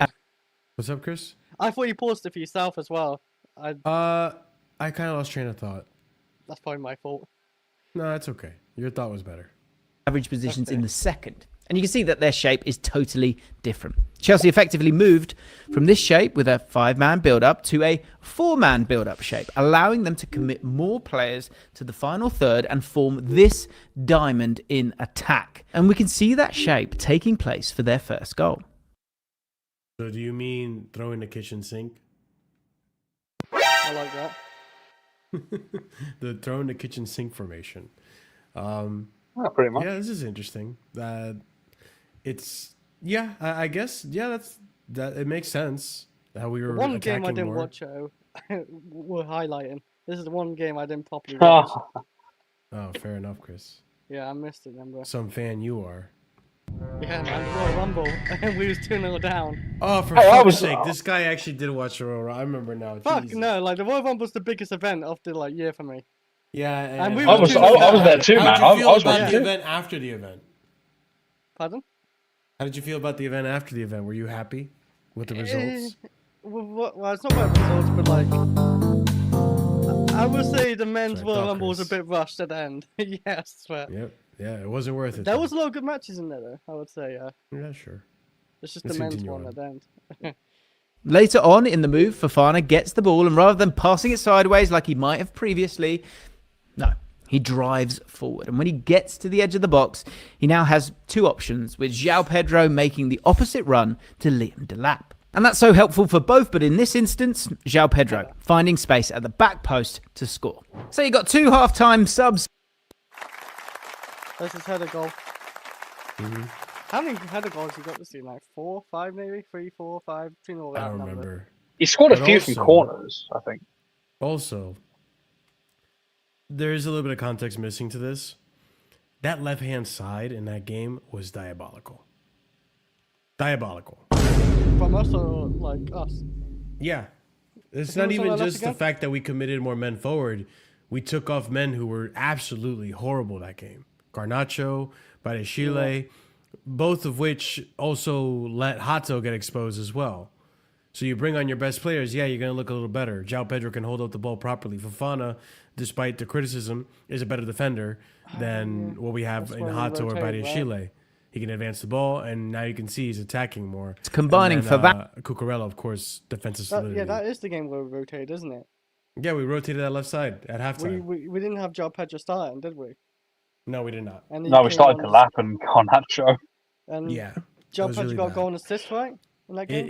What's up, Chris? I thought you paused it for yourself as well. I kind of lost train of thought. That's probably my fault. No, that's okay. Your thought was better. Average positions in the second. And you can see that their shape is totally different. Chelsea effectively moved from this shape with a 5-man build-up to a 4-man build-up shape, allowing them to commit more players to the final third and form this diamond in attack. And we can see that shape taking place for their first goal. So do you mean throwing the kitchen sink? I like that. The throwing the kitchen sink formation. Pretty much. Yeah, this is interesting. I guess that it makes sense how we were One game I attacking didn't more. watch, we're highlighting. This is the one game I didn't properly watch. Oh, fair enough, Chris. Yeah, I missed it, remember? Some fan you are. Yeah, man, Royal Rumble, and we was 2-0 down. Oh, for fuck's sake, this guy actually did watch the Royal Rumble. I remember now. Fuck, Jesus. no, like, the Royal Rumble's the biggest event of the, like, year for me. Yeah, And we I was there too, man. How did you feel I was about watching the too. event after the event? Pardon? How did you feel about the event after the event? Were you happy with the results? Well, it's not about results, but, like, I would say the men's That's what I Royal thought, Rumble was a Chris. bit rushed at the end. Yes, but Yep. Yeah, it wasn't worth it. there though. was a lot of good matches in there, though, I would say, yeah. Yeah, sure. It's just Let's the men's continue one on. at the end. Later on in the move, Fofana gets the ball, and rather than passing it sideways like he might have previously, no, he drives forward. And when he gets to the edge of the box, he now has 2 options, with João Pedro making the opposite run to Liam Delap. And that's so helpful for both, but in this instance, João Pedro finding space at the back post to score. So you got 2 half-time subs. That's his header goal. How many header goals you got this season? Like 4, 5 maybe? 3, 4, 5? I don't remember. He scored a But few from also- corners, I think. Also, there is a little bit of context missing to this. That left-hand side in that game was diabolical. Diabolical. From us or like us? Yeah. It's Who not was on even that left just the again? fact that we committed more men forward. We took off men who were absolutely horrible that game. Garnacho, Badeshile, both of which also let Hato get exposed as well. So you bring on your best players, yeah, you're going to look a little better. João Pedro can hold up the ball properly. Fofana, despite the criticism, is a better defender than what we have That's in why we Hato or rotate, Badiashile. He can advance the ball, and now you can see he's attacking more. It's combining for that. Cucurella, of course, defensive solidity. Yeah, that is the game where we rotate, isn't it? Yeah, we rotated that left side at halftime. We didn't have João Pedro starting, did we? No, we did not. And he No, we came started on to the- lap and Garnacho. And Yeah. João was Pedro really got a bad. goal and assist, right? In that game?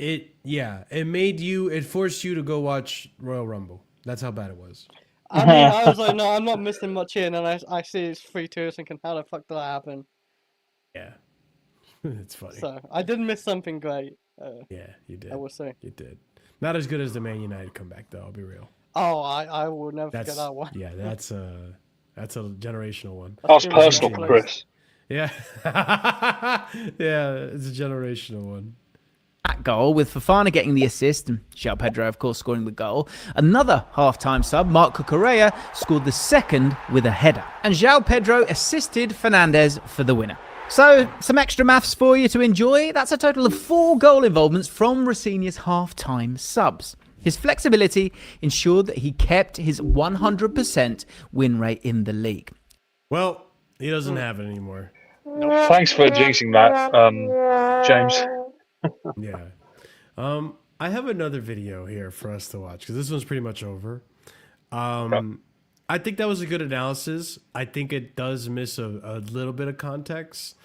It forced you to go watch Royal Rumble. That's how bad it was. I mean, I was like, no, I'm not missing much here. And then I see it's 3-2, thinking, how the fuck did that happen? Yeah. It's funny. So, I did miss something great. Yeah, you did. I will say. You did. Not as good as the Man United comeback, though, I'll be real. Oh, I will never forget that one. Yeah, that's a generational one. That was It was personal for Chris. Yeah. Yeah, it's a generational one. That goal, with Fofana getting the assist and João Pedro, of course, scoring the goal. Another half-time sub, Marc Cucurella, scored the second with a header. And João Pedro assisted Fernandez for the winner. So, some extra maths for you to enjoy. That's a total of 4 goal involvements from Rosenior's half-time subs. His flexibility ensured that he kept his 100% win rate in the league. Well, he doesn't have it anymore. Thanks for jinxing that, James. Yeah. I have another video here for us to watch because this one's pretty much over. I think that was a good analysis. I think it does miss a little bit of context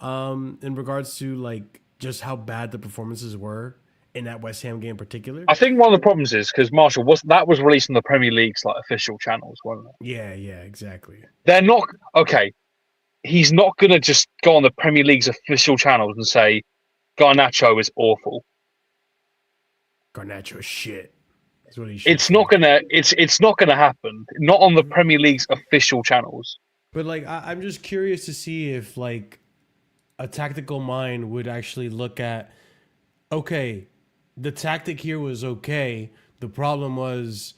in regards to like just how bad the performances were in that West Ham game in particular. I think one of the problems is because Marshall was released on the Premier League's like official channels, wasn't it? Yeah, exactly. They're not okay. He's not gonna just go on the Premier League's official channels and say Garnacho is awful. Garnacho is shit. That's what he should It's say. not gonna happen. Not on the Premier League's official channels. But like, I'm just curious to see if like a tactical mind would actually look at, okay, the tactic here was okay. The problem was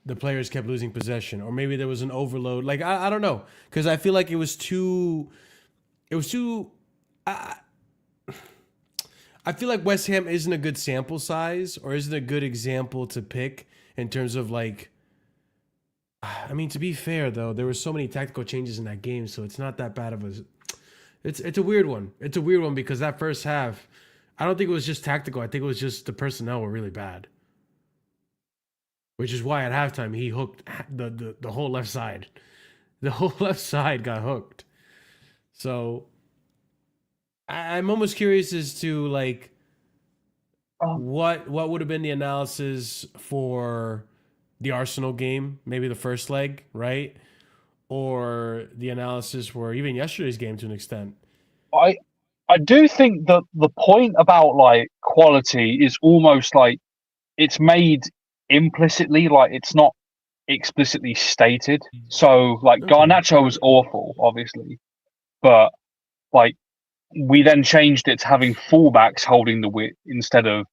the players kept losing possession, or maybe there was an overload. Like I don't know, because I feel like it was too. I feel like West Ham isn't a good sample size, or isn't a good example to pick in terms of like. I mean, to be fair though, there were so many tactical changes in that game, so it's not that bad of a. It's a weird one. It's a weird one because that first half, I don't think it was just tactical. I think it was just the personnel were really bad. Which is why at halftime he hooked the whole left side. The whole left side got hooked. So I'm almost curious as to like what would have been the analysis for the Arsenal game, maybe the first leg, right? Or the analysis for even yesterday's game to an extent. I do think that the point about like quality is almost like it's made implicitly, like it's not explicitly stated. So like Garnacho was awful, obviously, but like we then changed it to having fullbacks holding the width instead of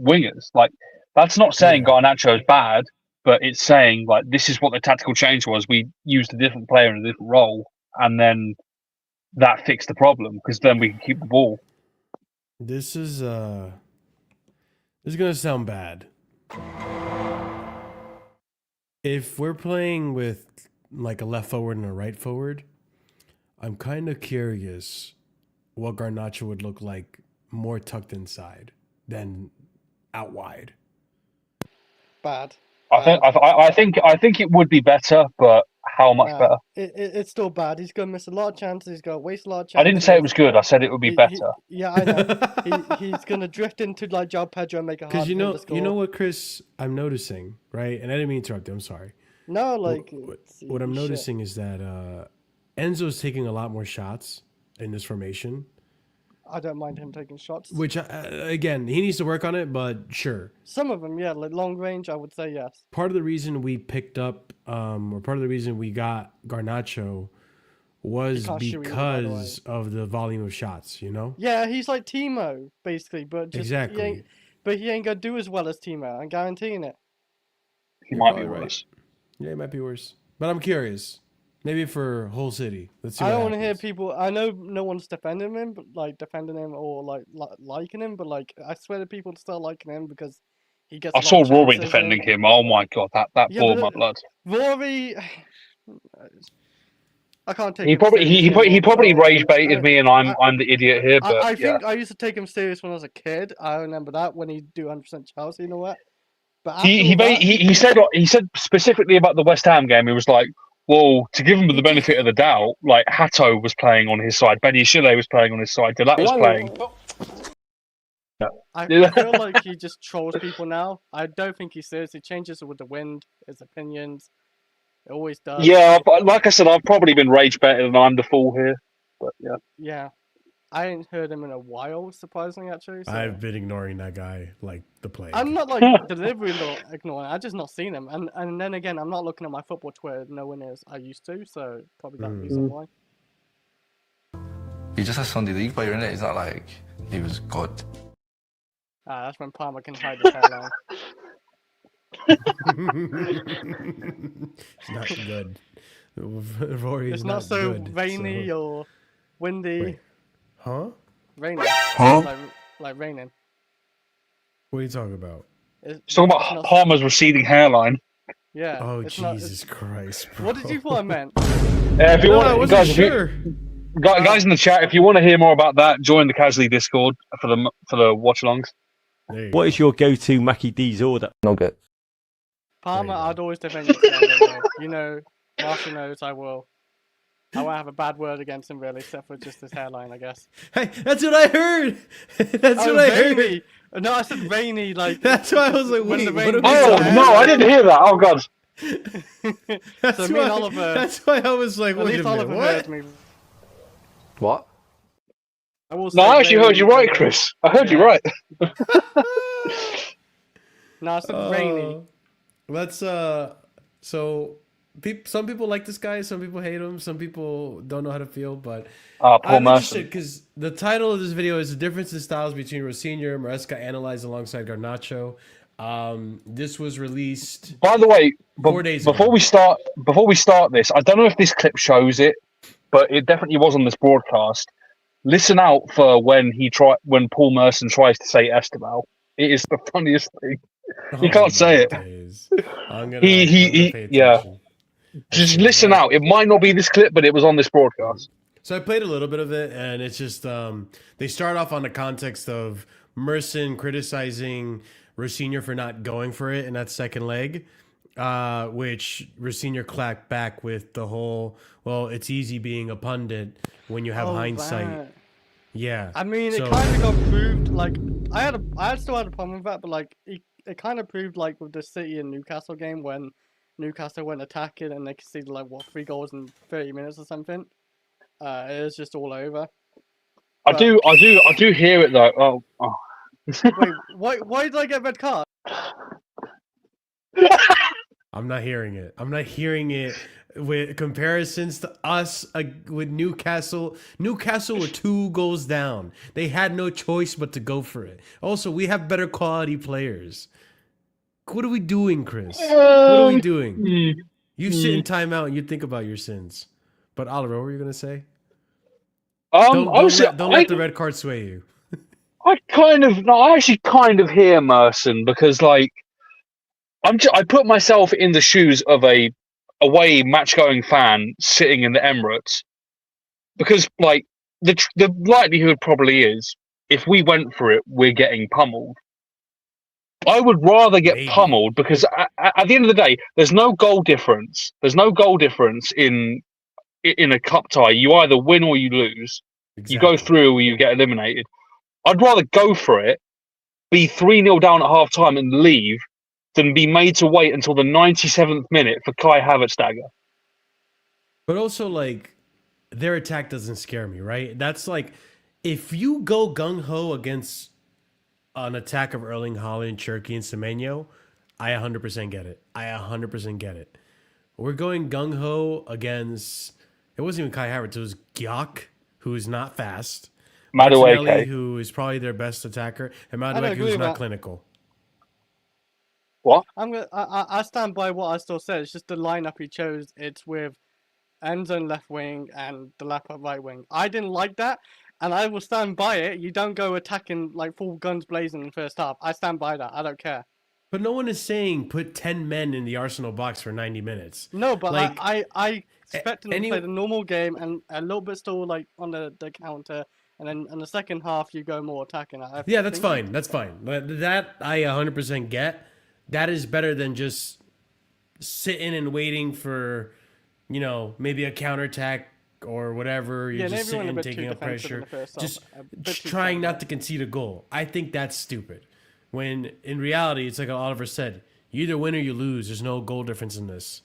wingers. Like that's not saying Garnacho is bad, but it's saying like this is what the tactical change was. We used a different player in a different role, and then that fixed the problem because then we can keep the ball. This is gonna sound bad. If we're playing with like a left forward and a right forward, I'm kind of curious what Garnacho would look like more tucked inside than out wide. Bad. I think it would be better, but how much better? It's still bad. He's going to miss a lot of chances. He's going to waste a lot of chances. I didn't say it was good. I said it would be better. Yeah, I know. He's going to drift into like João Pedro and make it hard Because for him to score. you know what, Chris, I'm noticing, right? And I didn't mean to interrupt you. I'm sorry. No, like What I'm noticing is that Enzo's taking a lot more shots in this formation. I don't mind him taking shots. Which, again, he needs to work on it, but sure. Some of them, yeah, like long range, I would say yes. Part of the reason we picked up, or part of the reason we got Garnacho was because of the volume of shots, you know? Yeah, he's like Timo, basically, but just exactly. He ain't gonna do as well as Timo. I'm guaranteeing it. He might be worse. Yeah, it might be worse. But I'm curious. Maybe for whole city. Let's see. I what don't want to hear happens. people. I know no one's defending him, but defending him or liking him. But I swear to people to start liking him because he gets I a lot saw of Rory chances. defending him. Oh my god, that Yeah, boiled my but blood. Rory, I can't take He him probably serious he anymore. probably So rage baited me, and I'm the idiot here. But I yeah, think I used to take him serious when I was a kid. I remember that when he'd do 100% Chelsea, you know what? But after he all that, he said specifically about the West Ham game. He was like, well, to give him the benefit of the doubt, like Hato was playing on his side, Benny Chile was playing on his side, Delat was playing. I feel like he just trolls people now. I don't think he's serious. He changes with the wind, his opinions. It always does. Yeah, but like I said, I've probably been rage baited, and I'm the fool here. But yeah. Yeah. I ain't heard him in a while, surprisingly, actually. So. I've been ignoring that guy like the plague. I'm not deliberately ignoring. I just not seen him, and then again, I'm not looking at my football Twitter nowhere near as I used to. So probably that reason why. He just has Sunday League player in it. It's not like he was good. That's when Palmer can hide his hairline. It's not good. Rory is It's not so good, rainy or windy. Wait. Huh? Rainy. Huh? Like raining. What are you talking about? It's talking about Palmer's receding hairline. Yeah. Oh, it's Jesus Christ, bro. What did you thought I meant? If you No, I want, wasn't guys, sure. guys in the chat, if you want to hear more about that, join the Casually Discord for the watch-alongs. What is your go-to Mackie D's order? Nugget. Palmer, I'd always defend you for that anyway. You know, Marshall knows I will. I won't have a bad word against him, really, except for just his hairline, I guess. Hey, that's what I heard. That's what I rainy. heard. No, I said rainy, like... That's why I was like, when wait, the what rain are we Oh talking no, about? I didn't hear that. Oh god. That's So me why, and Oliver... That's why I was like, At wait a least minute, Oliver what? heard me. What? I will No, say I actually heard rainy, you right, but- Chris. I heard you Yeah. right. No, I said rainy. Let's so some people like this guy, some people hate him, some people don't know how to feel, but Paul I'm Merson. interested because the title of this video is the difference in styles between Rosenior, Maresca analyzed alongside Garnacho. This was released By the way, 4 days ago. before we start this, I don't know if this clip shows it, but it definitely was on this broadcast. Listen out for when Paul Merson tries to say Esteban. It is the funniest thing. You can't say it. I'm gonna He pay yeah. attention. Just listen out. It might not be this clip, but it was on this broadcast. So I played a little bit of it, and it's just they start off on the context of Merson criticizing Rosenior for not going for it in that second leg, which Rosenior clapped back with the whole, well, it's easy being a pundit when you have hindsight. That. Yeah. I mean, So- it kind of got proved, like, I still had a problem with that, but, like, it kind of proved, like, with the City and Newcastle game when Newcastle went attacking and they conceded, like, 3 goals in 30 minutes or something. It was just all over. I do hear it though. Oh. Wait, why did I get a red card? I'm not hearing it. I'm not hearing it with comparisons to us with Newcastle. Newcastle were 2 goals down. They had no choice but to go for it. Also, we have better quality players. What are we doing, Chris? What are we doing? You sit in timeout and you think about your sins. But Oliver, what were you gonna say? Don't let the red card sway you. I actually kind of hear Merson because, like, I put myself in the shoes of a away match-going fan sitting in the Emirates, because, like, the likelihood probably is if we went for it, we're getting pummeled. I would rather get pummeled because at the end of the day, there's no goal difference. There's no goal difference in a cup tie. You either win or you lose. Exactly. You go through or you get eliminated. I'd rather go for it, be 3-0 down at half time and leave, than be made to wait until the 97th minute for Kai Havertz dagger. But also, like, their attack doesn't scare me, right? That's like, if you go gung-ho against an attack of Erling Haaland, Cherki, and Semenyo, I 100% get it. I 100% get it. We're going gung-ho against, it wasn't even Kai Havertz, it was Gyak, who is not fast. Madueke, Martinelli, who is probably their best attacker, and Madueke, agree who's with not that. clinical. What? I stand by what I still said. It's just the lineup he chose. It's with Enzo left wing and the Lapa right wing. I didn't like that, and I will stand by it. You don't go attacking like full guns blazing in the first half. I stand by that. I don't care. But no one is saying put 10 men in the Arsenal box for 90 minutes. No, but Like, I expect them to any- play the normal game and a little bit still like on the counter, and then in the second half you go more attacking. Yeah, that's fine. That's fine. But that I 100% get. That is better than just sitting and waiting for, you know, maybe a counterattack or whatever. You're just sitting and taking up pressure. Just trying not to concede a goal. I think that's stupid. When in reality, it's like Oliver said, you either win or you lose. There's no goal difference in this.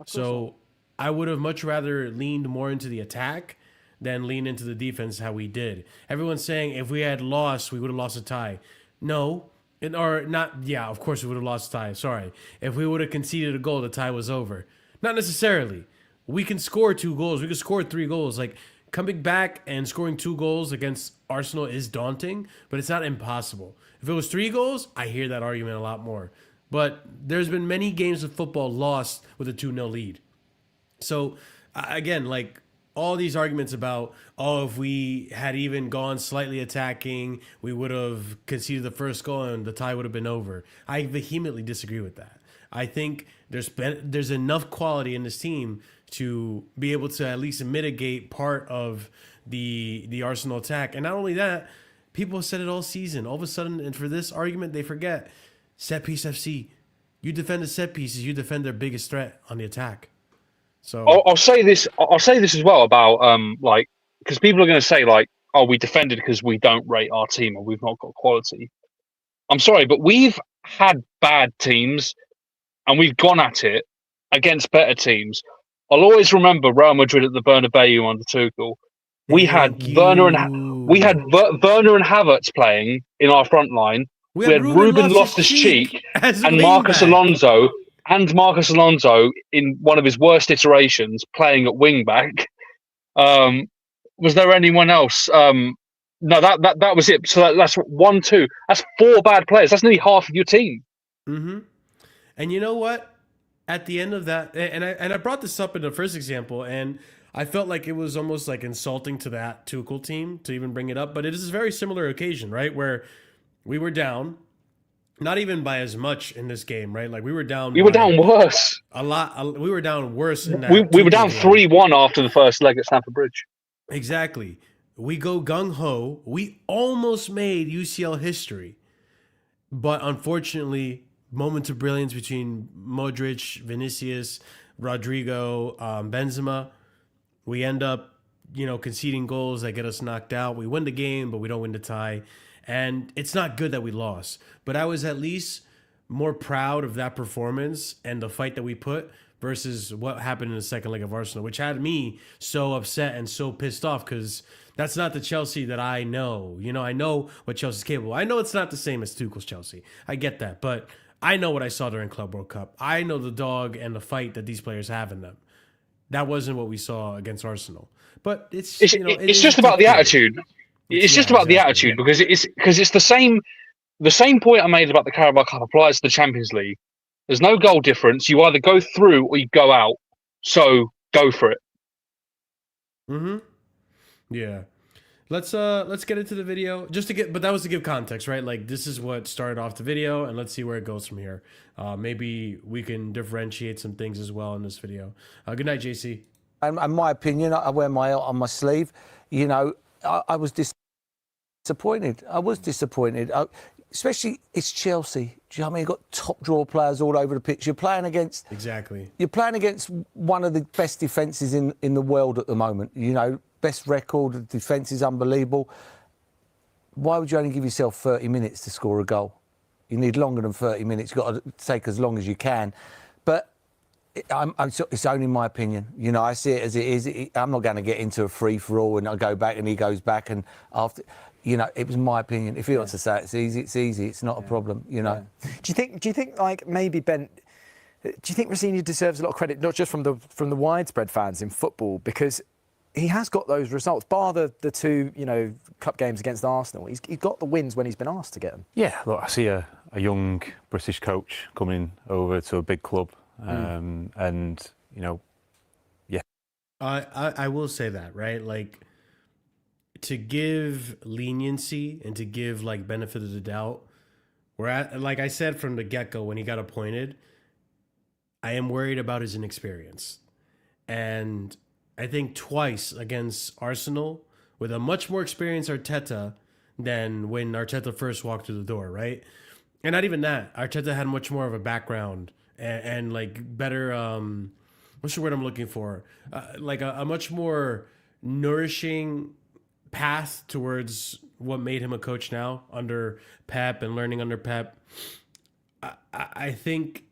So I would have much rather leaned more into the attack than lean into the defense how we did. Everyone's saying if we had lost, we would have lost a tie. No. Or not, yeah, of course we would have lost a tie. Sorry. If we would have conceded a goal, the tie was over. Not necessarily. We can score 2 goals. We can score 3 goals. Like, coming back and scoring 2 goals against Arsenal is daunting, but it's not impossible. If it was 3 goals, I hear that argument a lot more. But there's been many games of football lost with a 2-0 lead. So, again, like, all these arguments about, oh, if we had even gone slightly attacking, we would have conceded the first goal and the tie would have been over. I vehemently disagree with that. I think there's enough quality in this team to be able to at least mitigate part of the Arsenal attack. And not only that, people have said it all season. All of a sudden, and for this argument, they forget set piece FC. You defend the set pieces, you defend their biggest threat on the attack. So I'll say this. I'll say this as well about like, because people are going to say like, oh, we defended because we don't rate our team or we've not got quality. I'm sorry, but we've had bad teams and we've gone at it against better teams. I'll always remember Real Madrid at the Bernabeu under Tuchel. We had Werner and Havertz playing in our front line. We had Ruben Loftus-Cheek and Marcus Alonso. And Marcus Alonso, in one of his worst iterations, playing at wing back. Was there anyone else? No, that was it. So that's 1, 2. That's 4 bad players. That's nearly half of your team. Mm-hmm. And you know what? At the end of that, and I brought this up in the first example, and I felt like it was almost like insulting to that Tuchel team to even bring it up. But it is a very similar occasion, right? Where we were down. Not even by as much in this game, right? Like we were down. We were down worse. A lot. We were down worse in that. We were down 3-1 after the first leg at Stamford Bridge. Exactly. We go gung ho. We almost made UCL history, but unfortunately, moments of brilliance between Modric, Vinicius, Rodrigo, Benzema. We end up, conceding goals that get us knocked out. We win the game, but we don't win the tie. And it's not good that we lost, but I was at least more proud of that performance and the fight that we put versus what happened in the second leg of Arsenal, which had me so upset and so pissed off because that's not the Chelsea that I know. I know what Chelsea's capable. I know it's not the same as Tuchel's Chelsea. I get that, but I know what I saw during Club World Cup. I know the dog and the fight that these players have in them. That wasn't what we saw against Arsenal. But it's just about the attitude. It's just about the attitude because it's the same point I made about the Carabao Cup applies to the Champions League. There's no goal difference. You either go through or you go out. So go for it. Mm-hmm. Yeah. Let's get into the video but that was to give context, right? Like this is what started off the video, and let's see where it goes from here. Maybe we can differentiate some things as well in this video. Good night, JC. In my opinion, I wear my heart on my sleeve. I was disappointed. Especially it's Chelsea. Do you know what I mean? You've got top draw players all over the pitch. You're playing against one of the best defences in the world at the moment. Best record. The defence is unbelievable. Why would you only give yourself 30 minutes to score a goal? You need longer than 30 minutes. You've got to take as long as you can. But it's only my opinion. I see it as it is. I'm not going to get into a free-for-all and I go back and he goes back and after... it was my opinion. If he wants to say it's easy, it's easy. It's not a problem, Yeah. Do you think like maybe Ben, do you think Rosenior deserves a lot of credit, not just from the widespread fans in football, because he has got those results, bar the 2, cup games against Arsenal. He's got the wins when he's been asked to get them. Yeah, look, I see a young British coach coming over to a big club, and I will say that, right? Like, to give leniency and to give like benefit of the doubt, like I said from the get-go when he got appointed, I am worried about his inexperience. And I think twice against Arsenal with a much more experienced Arteta than when Arteta first walked through the door, right? And not even that. Arteta had much more of a background and like better, what's the word I'm looking for? Like a much more nourishing path towards what made him a coach now under Pep and learning under Pep. I think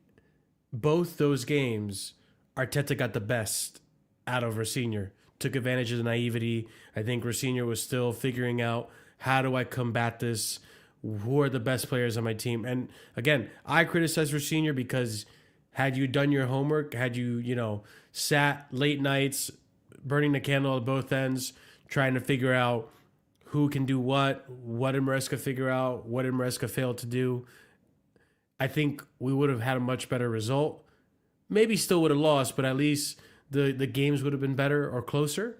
both those games, Arteta got the best out of Rosenior, took advantage of the naivety. I think Rosenior was still figuring out, how do I combat this? Who are the best players on my team? And again, I criticize Rosenior because had you done your homework, had you, sat late nights, burning the candle at both ends, trying to figure out who can do what did Maresca figure out, what did Maresca fail to do, I think we would have had a much better result. Maybe still would have lost, but at least the games would have been better or closer.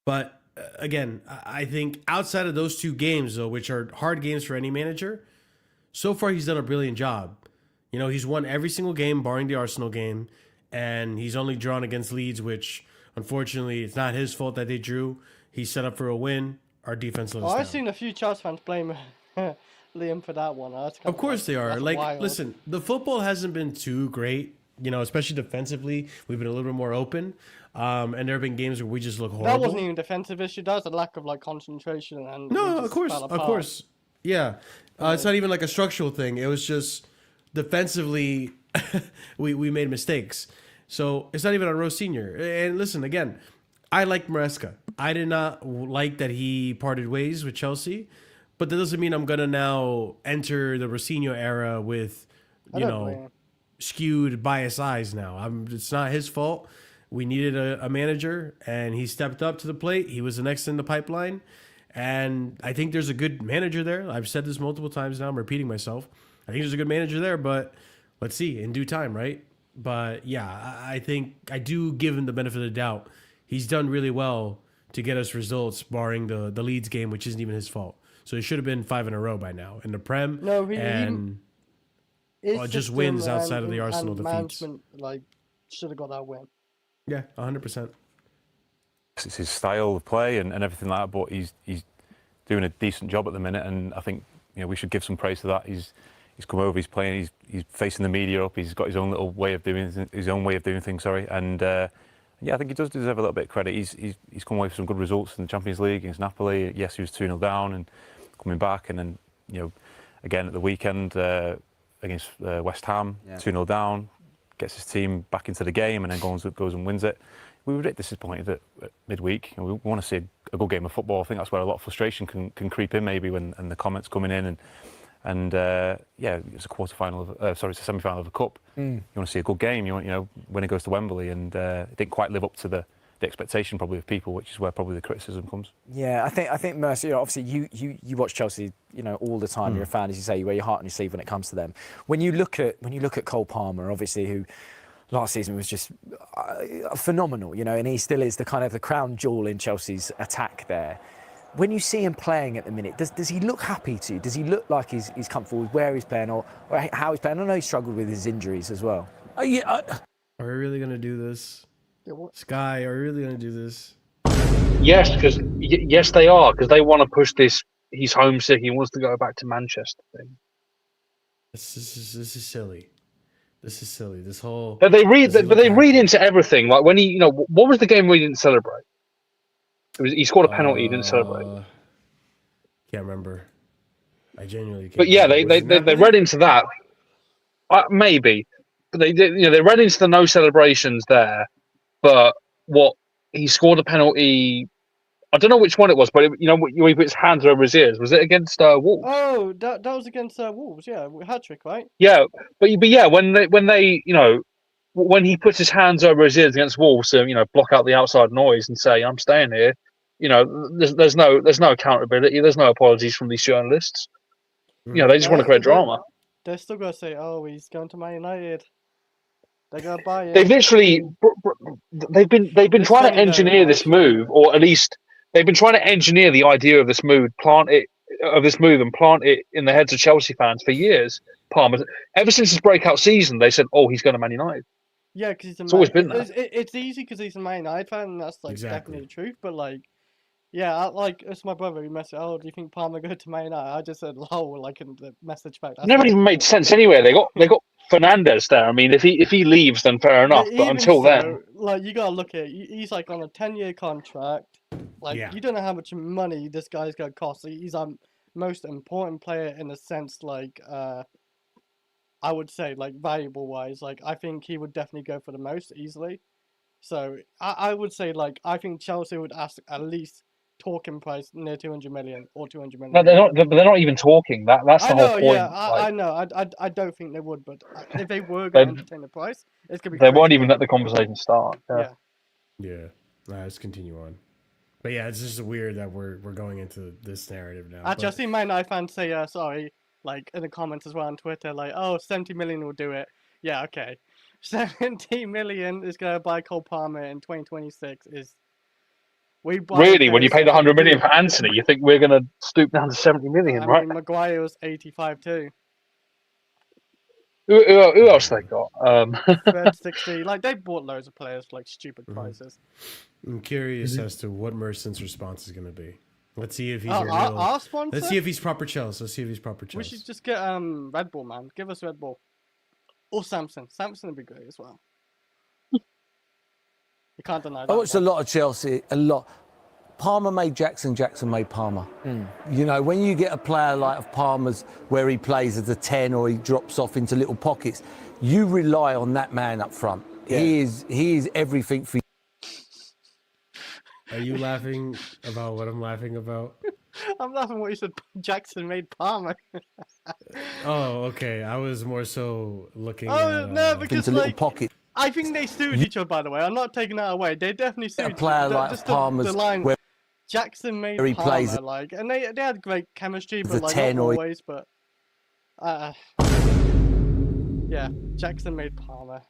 But again, I think outside of those two games, though, which are hard games for any manager, so far he's done a brilliant job. He's won every single game, barring the Arsenal game, and he's only drawn against Leeds, which unfortunately it's not his fault that they drew. He set up for a win. Our defense let us down. I've seen a few Chelsea fans blame Liam for that one. Of course they are. Like, wild. listen, the football hasn't been too great, especially defensively. We've been a little bit more open. And there have been games where we just look horrible. That wasn't even a defensive issue. That was a lack of concentration. And no, of course. Yeah. It's not even like a structural thing. It was just defensively, we made mistakes. So it's not even on Rosenior. And listen, again, I like Maresca. I did not like that he parted ways with Chelsea, but that doesn't mean I'm going to now enter the Rosenior era with, skewed bias eyes now. It's not his fault. We needed a manager, and he stepped up to the plate. He was the next in the pipeline, and I think there's a good manager there. I've said this multiple times now. I'm repeating myself. I think there's a good manager there, but let's see in due time, right? But yeah, I think I do give him the benefit of the doubt. He's done really well to get us results, barring the Leeds game, which isn't even his fault. So it should have been 5 in a row by now in the Prem. No, just wins outside of the Arsenal defeats. Should have got that win. Yeah, 100%. It's his style of play and everything like that, but he's doing a decent job at the minute, and I think we should give some praise to that. He's come over, he's playing, he's facing the media up, he's got his own little way of doing things. And I think he does deserve a little bit of credit. He's come away with some good results in the Champions League against Napoli. Yes, he was 2-0 down and coming back, and then again at the weekend against West Ham, 2-0 down. Gets his team back into the game and then goes and wins it. We were a bit disappointed at midweek, and we want to see a good game of football. I think that's where a lot of frustration can creep in, maybe when the comments coming in and it's a quarterfinal it's a semi-final of the cup. You want to see a good game. You want when it goes to Wembley, and it didn't quite live up to the expectation probably of people, which is where probably the criticism comes. Yeah, I think Mercer, obviously you watch Chelsea, all the time. You're a fan, as you say. You wear your heart on your sleeve when it comes to them. When you look at Cole Palmer, obviously, who last season was just phenomenal, and he still is the kind of the crown jewel in Chelsea's attack there. When you see him playing at the minute, does he look happy to you? Does he look like he's comfortable with where he's playing or how he's playing? I know he struggled with his injuries as well. Are we really going to do this? Sky, are we really going to do this? Yes, yes they are, because they want to push this. He's homesick. He wants to go back to Manchester thing. This is silly. This is silly. This whole. But they read into everything. Like when he, what was the game where he didn't celebrate? He scored a penalty. He didn't celebrate. Can't remember. I genuinely can't. But yeah, they read into that. Maybe, but they read into the no celebrations there. But what he scored a penalty. I don't know which one it was, but he put his hands over his ears. Was it against Wolves? Oh, that was against Wolves. Yeah, hat trick, right? Yeah, but yeah, when when he puts his hands over his ears against Wolves to block out the outside noise and say I'm staying here, there's no accountability. There's no apologies from these journalists. They just want to create drama. They're still gonna say, "Oh, he's going to Man United." They're gonna buy it. They've literally they've been trying to engineer this move, or at least they've been trying to engineer the idea of this move, and plant it in the heads of Chelsea fans for years. Palmer, ever since his breakout season, they said, "Oh, he's going to Man United." Yeah, because it's always been that. It's easy because he's a Man United fan, and that's like definitely the truth. But like, yeah, it's my brother who messaged. Oh, do you think Palmer go to Man United? I just said, "Lol," like in the message back. It never even made sense anyway. They got Fernandez there. I mean, if he leaves, then fair enough. But until then, like you gotta look at it. He's like on a 10-year contract. Like you don't know how much money this guy's gonna cost. He's our most important player in a sense, like I would say, like valuable wise. Like I think he would definitely go for the most easily. So I would say, like, I think Chelsea would ask at least talking price near 200 million or 200 million. No, they're not even talking. That's the whole point. Yeah, I know. I don't think they would, but if they were going to entertain the price, it's gonna be. They won't even let the conversation start. Yeah. Let's continue on. But yeah, it's just weird that we're going into this narrative now. Actually, I've seen Man United fans say sorry, like in the comments as well on Twitter, like, oh, 70 million will do it. Yeah, okay. 70 million is going to buy Cole Palmer in 2026 is... Really? When you paid 100 million for Anthony, you think we're going to stoop down to 70 million, right? I mean, Maguire was 85 too. Who else they got? Fred 60. Like, they bought loads of players for, like, stupid prices. I'm curious as to what Merson's response is going to be. Let's see if he's our sponsor? Let's see if he's proper Chelsea. We should just get Red Bull, man. Give us Red Bull. Or Samson. Samson would be great as well. You can't deny that. I watched a lot of Chelsea, a lot. Palmer made Jackson, Jackson made Palmer. You know, when you get a player like Palmer's where he plays as a 10 or he drops off into little pockets, you rely on that man up front. Yeah. He is everything for you. Are you laughing about what I'm laughing about? I'm laughing what you said. Jackson made Palmer. Oh, okay. I was more so looking at... no, because like... Pocket. I think they sued each other, by the way. I'm not taking that away. They definitely sued a player like just Palmer's the line, where Jackson made he Palmer, plays like, and they had great chemistry, but like not always, but... yeah, Jackson made Palmer.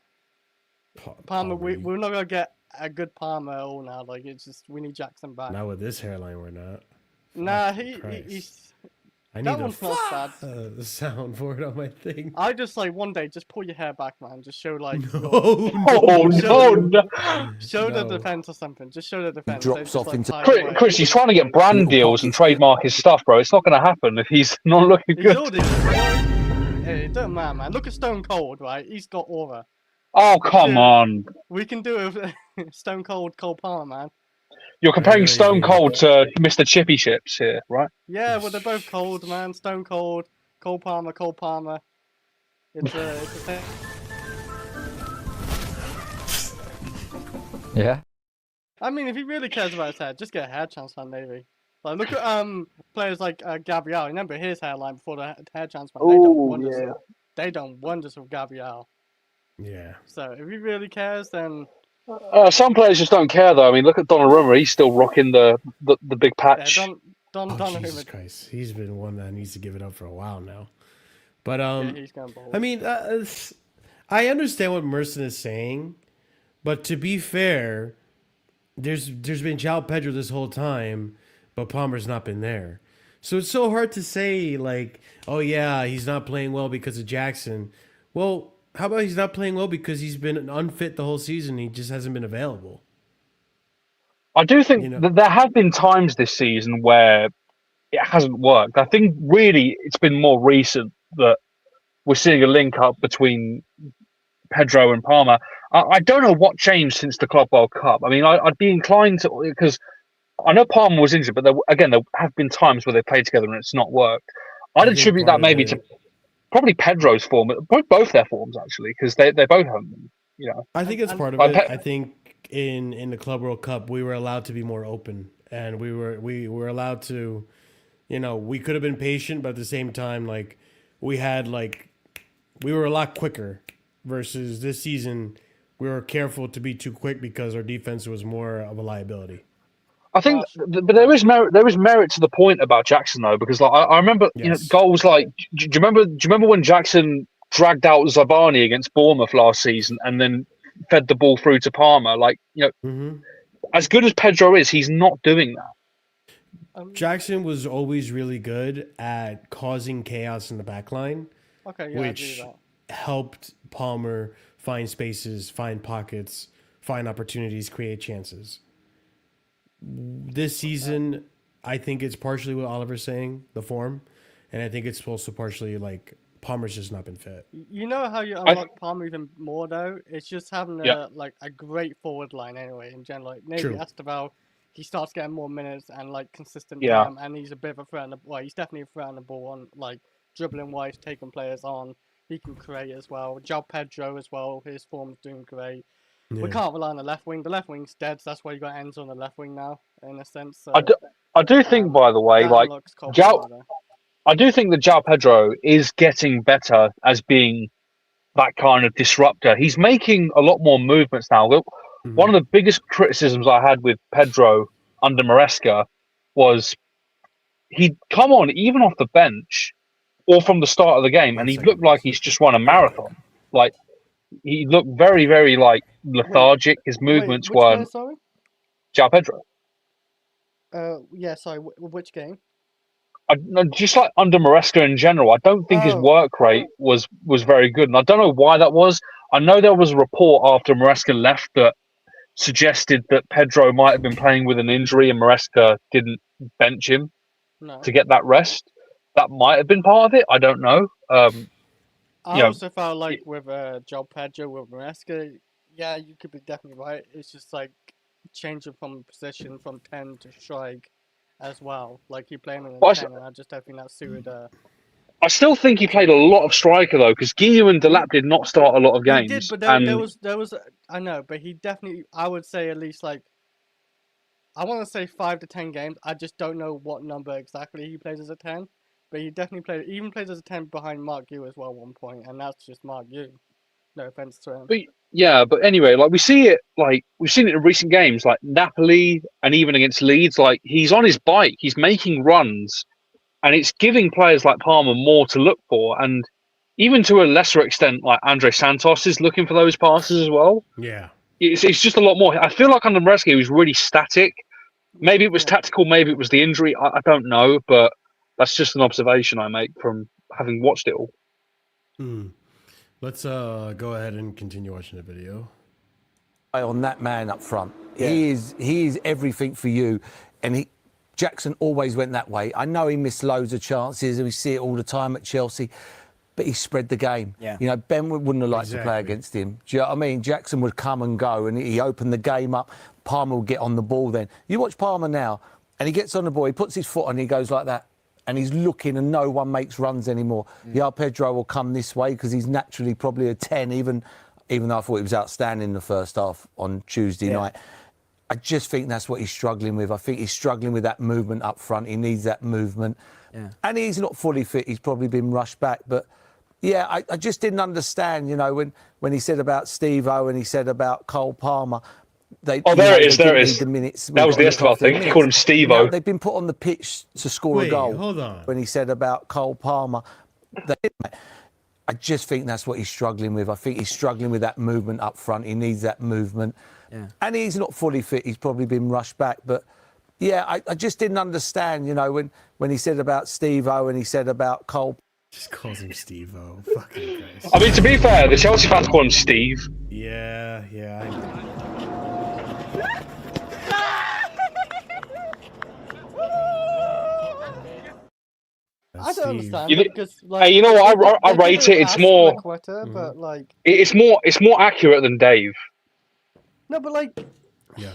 Palmer, we're not going to get a good Palmer at all now. Like, it's just, we need Jackson back. Not with this hairline, we're not. Nah, he's... I need that one's not bad. The soundboard on my thing. I just like one day, just pull your hair back, man. Just show like no. Show the defense or something. Just show the defense. Drops off into Chris. He's trying to get brand deals and trademark his stuff, bro. It's not going to happen if he's not looking good. Hey, it don't matter, man. Look at Stone Cold, right? He's got aura. Oh come on. We can do it with Stone Cold Cole Palmer, man. You're comparing Stone Cold to Mr. Chippy Chips here, right? Yeah, well, they're both cold, man. Stone Cold, Cole Palmer. It's a thing. Yeah. I mean, if he really cares about his hair, just get a hair transplant, maybe. Like, look at players like Gabriel. Remember his hairline before the hair transplant? They done wonders with Gabriel. Yeah. So if he really cares, then. Some players just don't care, though. I mean, look at Donnarumma. He's still rocking the big patch. Yeah, Jesus Christ. He's been one that needs to give it up for a while now. But, he's going bold. I mean, I understand what Merson is saying, but to be fair, there's been João Pedro this whole time, but Palmer's not been there. So it's so hard to say, like, oh, yeah, he's not playing well because of Jackson. Well, how about he's not playing well because he's been unfit the whole season? He just hasn't been available. I do think that there have been times this season where it hasn't worked. I think really it's been more recent that we're seeing a link up between Pedro and Palmer. I don't know what changed since the Club World Cup. I mean, I'd be inclined to, because I know Palmer was injured, but there have been times where they played together and it's not worked. I'd attribute that maybe to probably Pedro's form, both their forms actually, because they both have them. I think it's part of it. I think in the Club World Cup we were allowed to be more open, and we were allowed to, we could have been patient, but at the same time, like we were a lot quicker. Versus this season, we were careful to be too quick because our defense was more of a liability. I think, but there is merit to the point about Jackson though, because like I remember, goals like. Do you remember when Jackson dragged out Zabani against Bournemouth last season and then fed the ball through to Palmer. Like, as good as Pedro is, he's not doing that. Jackson was always really good at causing chaos in the back line, which helped Palmer find spaces, find pockets, find opportunities, create chances. This season, I think it's partially what Oliver's saying, the form, and I think it's also partially like Palmer's just not been fit. You know how you unlock Palmer even more though? It's just having a great forward line anyway in general. Like maybe Esteval, he starts getting more minutes and like consistent time, and he's a bit of a threat on the ball. He's definitely a threat on the ball on like dribbling wise, taking players on. He can create as well. João Pedro as well. His form's doing great. We can't rely on the left wing. The left wing's dead, so that's why you got Enzo on the left wing now, in a sense. So, I do think, by the way, like I do think that João Pedro is getting better as being that kind of disruptor. He's making a lot more movements now. One of the biggest criticisms I had with Pedro under Maresca was he'd come on even off the bench or from the start of the game, and he looked like he's just run a marathon. Like he looked very, very like lethargic. His movements were. João Pedro. Yeah, sorry. Which game? Just like under Maresca in general, I don't think his work rate was very good, and I don't know why that was. I know there was a report after Maresca left that suggested that Pedro might have been playing with an injury, and Maresca didn't bench him to get that rest. That might have been part of it. I don't know. I also felt like with João Pedro with Maresca, yeah, you could be definitely right. It's just like changing from position from 10 to strike as well. Like he playing in a 10, and I just don't think that suited. I still think he played a lot of striker though, because Guillou and Delap did not start a lot of games. He did, but there was I know, but he definitely, I would say at least like, I want to say 5 to 10 games. I just don't know what number exactly he plays as a 10, but he definitely even plays as a 10 behind Mark Yu as well at one point, and that's just Mark Yu. No offense to him. But anyway, like we've seen it in recent games, like Napoli and even against Leeds. Like he's on his bike, he's making runs, and it's giving players like Palmer more to look for, and even to a lesser extent, like Andre Santos is looking for those passes as well. Yeah, it's just a lot more. I feel like under Maresca he was really static. Maybe it was tactical, maybe it was the injury. I don't know, but that's just an observation I make from having watched it all. Let's go ahead and continue watching the video. On that man up front, he is everything for you, and Jackson always went that way. I know he missed loads of chances, and we see it all the time at Chelsea, but he spread the game. Yeah. You know, Ben wouldn't have liked to play against him. Do you know what I mean? Jackson would come and go, and he opened the game up. Palmer would get on the ball then. You watch Palmer now, and he gets on the ball, he puts his foot on, he goes like that, and he's looking, and no one makes runs anymore. João Pedro will come this way because he's naturally probably a 10, even though I thought he was outstanding in the first half on Tuesday night. I just think that's what he's struggling with. I think he's struggling with that movement up front. He needs that movement. Yeah. And he's not fully fit. He's probably been rushed back. But, yeah, I just didn't understand, you know, when he said about Steve-O and he said about Cole Palmer. There it is. That was the Esteval thing. He called him Steve-O. You know, they've been put on the pitch to score a goal. Hold on. When he said about Cole Palmer. I just think that's what he's struggling with. I think he's struggling with that movement up front. He needs that movement. Yeah. And he's not fully fit. He's probably been rushed back. But, yeah, I just didn't understand, you know, when he said about Steve-O and he said about Cole. Just calls him Steve-O. Fucking Christ. I mean, to be fair, the Chelsea fans call him Steve. Yeah, I know. I don't understand because, like, hey, you know what? I rate it. It's more. But like, it's more accurate than Dave. No, but like, yeah,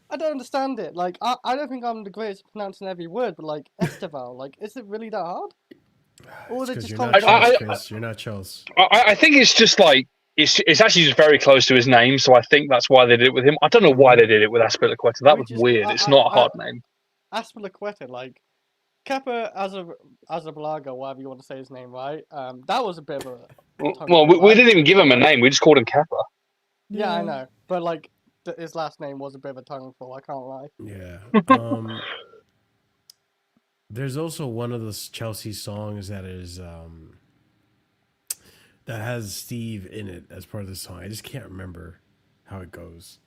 I don't understand it. Like, I don't think I'm the greatest at pronouncing every word, but like Esteval, like, is it really that hard? Or is it just you're not Chelsea. I think it's just like it's actually just very close to his name, so I think that's why they did it with him. I don't know why they did it with Azpilicueta. That was weird. It's not a hard name. Azpilicueta, like. Kepa Azabalaga, whatever you want to say his name, right? That was a bit of a... Well, we didn't even give him a name. We just called him Kepa. Yeah, I know. But, like, his last name was a bit of a tongue-full, I can't lie. Yeah. There's also one of the Chelsea songs that that has Steve in it as part of the song. I just can't remember how it goes.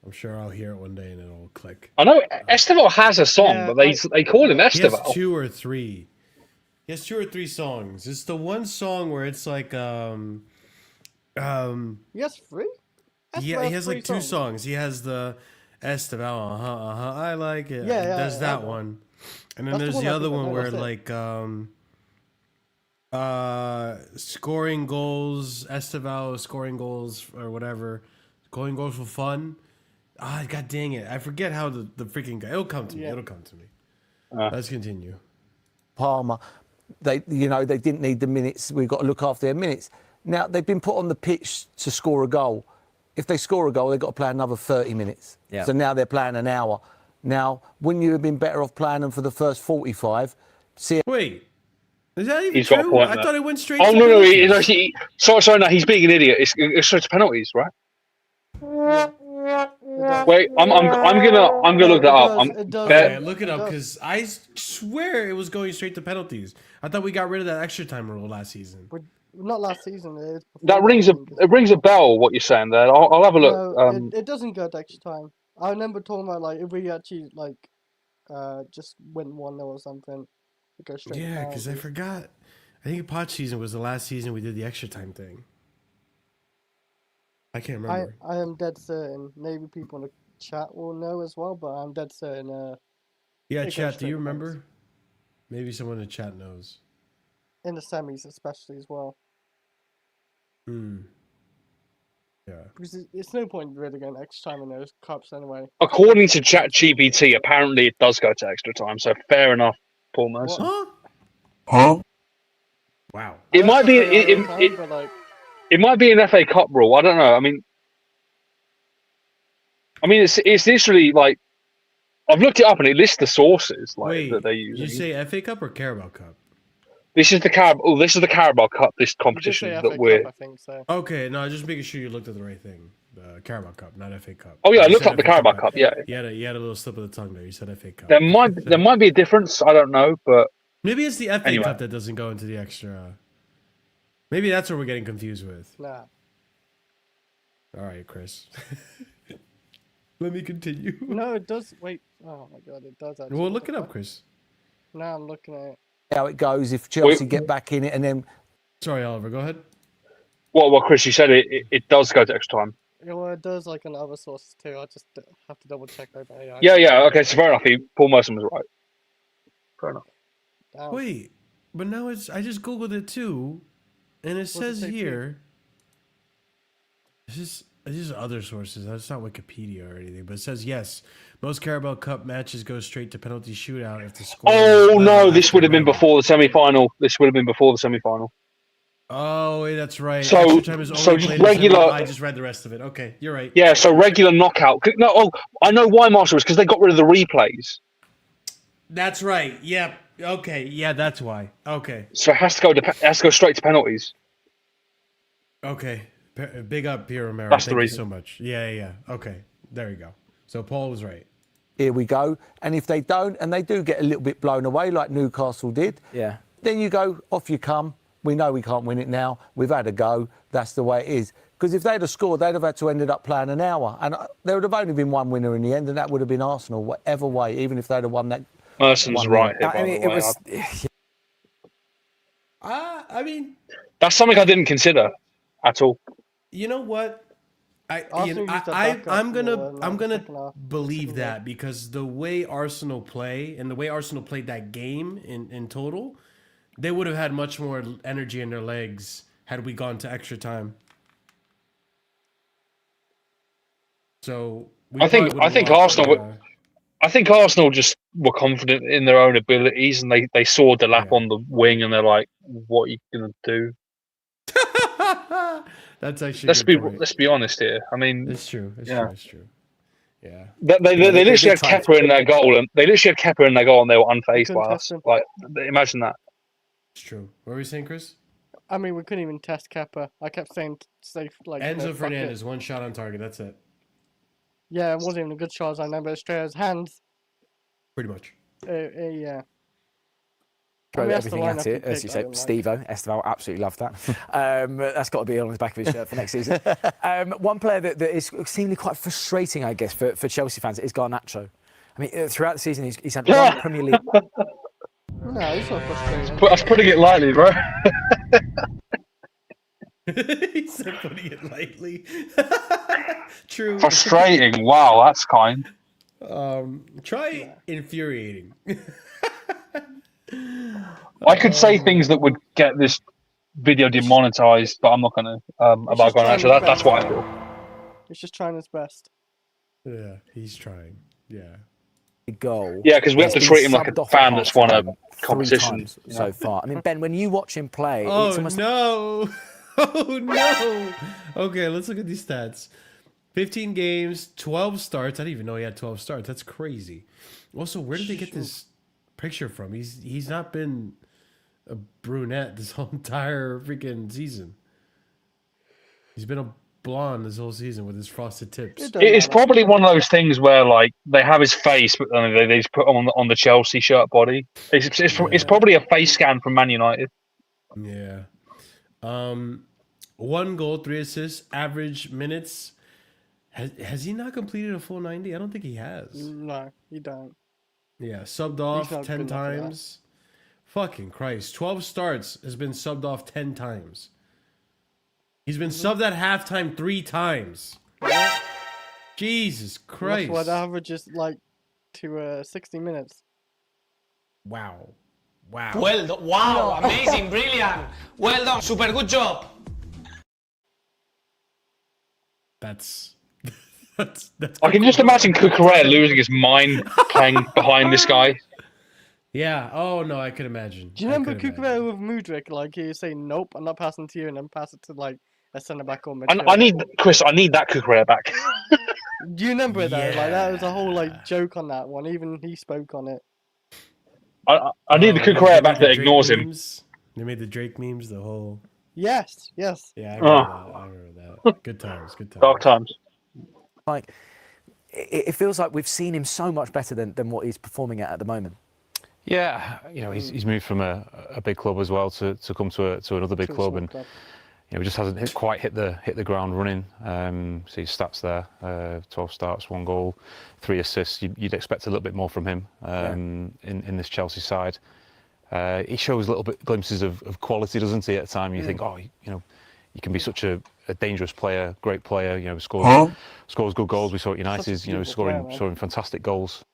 I'm sure I'll hear it one day and it'll click. I know Esteval has a song, Yeah, but they call him He has Esteval. 2 or 3. He has 2 or 3 songs. It's the one song where it's like Yes, 3. yeah, he has like 2 songs. He has the Esteval, I like it. Yeah, There's that that one. And then That's the there's one the I other think I one know, where that's like scoring goals, Esteval scoring goals or whatever. Scoring goals for fun. Ah, god dang it. I forget how the freaking guy. It'll come to me. Yeah. It'll come to me. Let's continue. Palmer, they didn't need the minutes. We've got to look after their minutes. Now they've been put on the pitch to score a goal. If they score a goal, they've got to play another 30 minutes. Yeah. So now they're playing an hour. Now, wouldn't you have been better off playing them for the first 45? Wait. Is that even He's got a true? point I there. thought it went straight Oh to no, penalties. he's actually sorry. No, he's being an idiot. It's straight to penalties, right? Wait, I'm gonna look that up. It does. Okay, look it up because I swear it was going straight to penalties. I thought we got rid of that extra time rule last season. Not last season. That rings a bell. What you're saying there? I'll have a look. No, it doesn't go to extra time. I remember talking about like if we actually like just win 1-0 or something, it goes straight. Yeah, to because I penalties. forgot. I think Pod season was the last season we did the extra time thing. I can't remember. I am dead certain. Maybe people in the chat will know as well, but I'm dead certain. Yeah, it goes chat. Do straight you to penalties. remember? Maybe someone in the chat knows. In the semis, especially as well. Yeah. Because it's no point really going extra time in those cups anyway. According to ChatGPT, apparently it does go to extra time. So fair enough, Paul Merson. Huh? Wow. It might be But like, it might be an FA Cup rule. I don't know. I mean, it's literally like I've looked it up and it lists the sources like Wait, that they use. you say FA Cup or Carabao Cup? This is the Carabao Cup. This you did competition say that FA we're. Cup, I think so. Okay, no, just making sure you looked at the right thing. The Carabao Cup, not FA Cup. Oh yeah, I You looked said up the FA Carabao Cup. Yeah, You had a little slip of the tongue there. You said FA Cup. there might be a difference. I don't know, but Maybe it's the FA Anyway. Cup that doesn't go into the extra. Maybe that's what we're getting confused with. Nah. All right, Chris. Let me continue. No, it does. Wait. Oh my god, it does actually. Well, What look the it up, fuck? Chris. Now I'm looking at it. How it goes if Chelsea get back in it and then Sorry, Oliver. Go ahead. what Chris, you said it does go to extra time. Yeah, well, it does like on other sources too. I just have to double check over AI. Yeah. Okay, so fair enough. Paul Merson was right. Fair enough. Damn. Wait, but now I just googled it too, and it says say too? here. It's just other sources. That's not Wikipedia or anything, but it says yes. Most Carabao Cup matches go straight to penalty shootout if the score. Oh no, this would have been before the semi-final. Oh, wait, that's right. So- Extra time is only so just played in the regular- semi- I just read the rest of it. Okay, you're right. Yeah, so regular knockout. No, I know why, Marshall, was because they got rid of the replays. That's right. Yep. Okay. Yeah, that's why. Okay. So it has to go straight to penalties. Okay. Big up here, Romero. That's the Thank you reason. so much. Yeah. Okay. There you go. So Paul was right. here we go. And if they don't, and they do get a little bit blown away like Newcastle did, Yeah. then you go, off you come. We know we can't win it now. We've had a go. That's the way it is. Because if they'd have scored, they'd have had to ended up playing an hour. And there would have only been one winner in the end, and that would have been Arsenal, whatever way, even if they'd have won that. Merson's right here, I by mean, the it way. was. I mean, That's something I didn't consider at all. you know what? Arsenal used their I'm backup gonna more in, I'm like, gonna second half. believe that because the way Arsenal play and the way Arsenal played that game in total, they would have had much more energy in their legs had we gone to extra time. So I think Arsenal just were confident in their own abilities, and they saw Delap on the wing, and they're like, "What are you gonna do?" That's actually Let's be honest here. I mean, It's true. It's Yeah. true. It's true. Yeah. they literally had Kepa in their goal, and they were unfazed couldn't by us. test him. Like, imagine that. It's true. What were you saying, Chris? I mean, we couldn't even test Kepa. I kept saying safe, like Enzo fuck it. Fernandez, one shot on target. That's it. Yeah, it wasn't even a good shot. As I remember, straight at his hands. Pretty much. Yeah. throw that's the everything at lineup it, he as you picked, say. I don't like. Steve-O, Esteval, absolutely loved that. That's got to be on the back of his shirt for next season. One player that is seemingly quite frustrating, I guess, for Chelsea fans is Garnacho. I mean, throughout the season, he's had one Premier League. No, it's not frustrating. That's putting it lightly, bro. He said putting it lightly. True. Frustrating. Wow, that's kind. Try infuriating. I could say things that would get this video demonetized, but I'm not gonna about Garnacho. That's what I feel. He's just trying his best. Yeah, he's trying. Yeah. Goal. Yeah, because we have to He's treat been him like a subbed off fan at that's won a half-time competition 3 times so far. I mean, Ben, when you watch him play, it's Oh almost no! Oh no! Okay, let's look at these stats. 15 games, 12 starts. I didn't even know he had 12 starts. That's crazy. Also, where did they get this picture from? He's not been a brunette this whole entire freaking season. He's been a blonde this whole season with his frosted tips. It's probably one of those things where like they have his face, but then they just put him on the Chelsea shirt body. It's probably a face scan from Man United. Yeah. 1 goal, 3 assists, average minutes. Has he not completed a full 90? I don't think he has. No, you don't. Yeah, subbed off not 10 good enough for that. times. Fucking Christ. 12 starts, has been subbed off 10 times. He's been subbed at halftime 3 times. Jesus Christ. That's what averages like to 60 minutes. Wow. Wow. Well done. Wow, amazing, brilliant. Well done, super good job. That's I can just imagine Cucurella losing his mind playing behind this guy. Yeah. Oh no, I could imagine. Do you remember Cucurella with Mudryk? Like he was saying, "Nope, I'm not passing to you," and then pass it to like a centre back or midfielder. I need Chris. I need that Cucurella back. Do you remember that? Like that was a whole Yeah. like joke on that one. Even he spoke on it. I need the Cucurella back that ignores him. Memes. They made the Drake memes. The whole. Yes. Yes. Yeah, I remember that. I remember that. Good times. Good times. Dark times. like it feels like we've seen him so much better than what he's performing at the moment. Yeah, you know, he's moved from a big club as well to come to another big club, and you know, he just hasn't quite hit the ground running. See his stats there: 12 starts, 1 goal, 3 assists. You'd expect a little bit more from him in this Chelsea side. He shows little bit glimpses of quality, doesn't he? At the time, you think, oh, you know, you can be such a dangerous player, great player. You know, scores good goals. We saw at United, you know, scoring fantastic goals.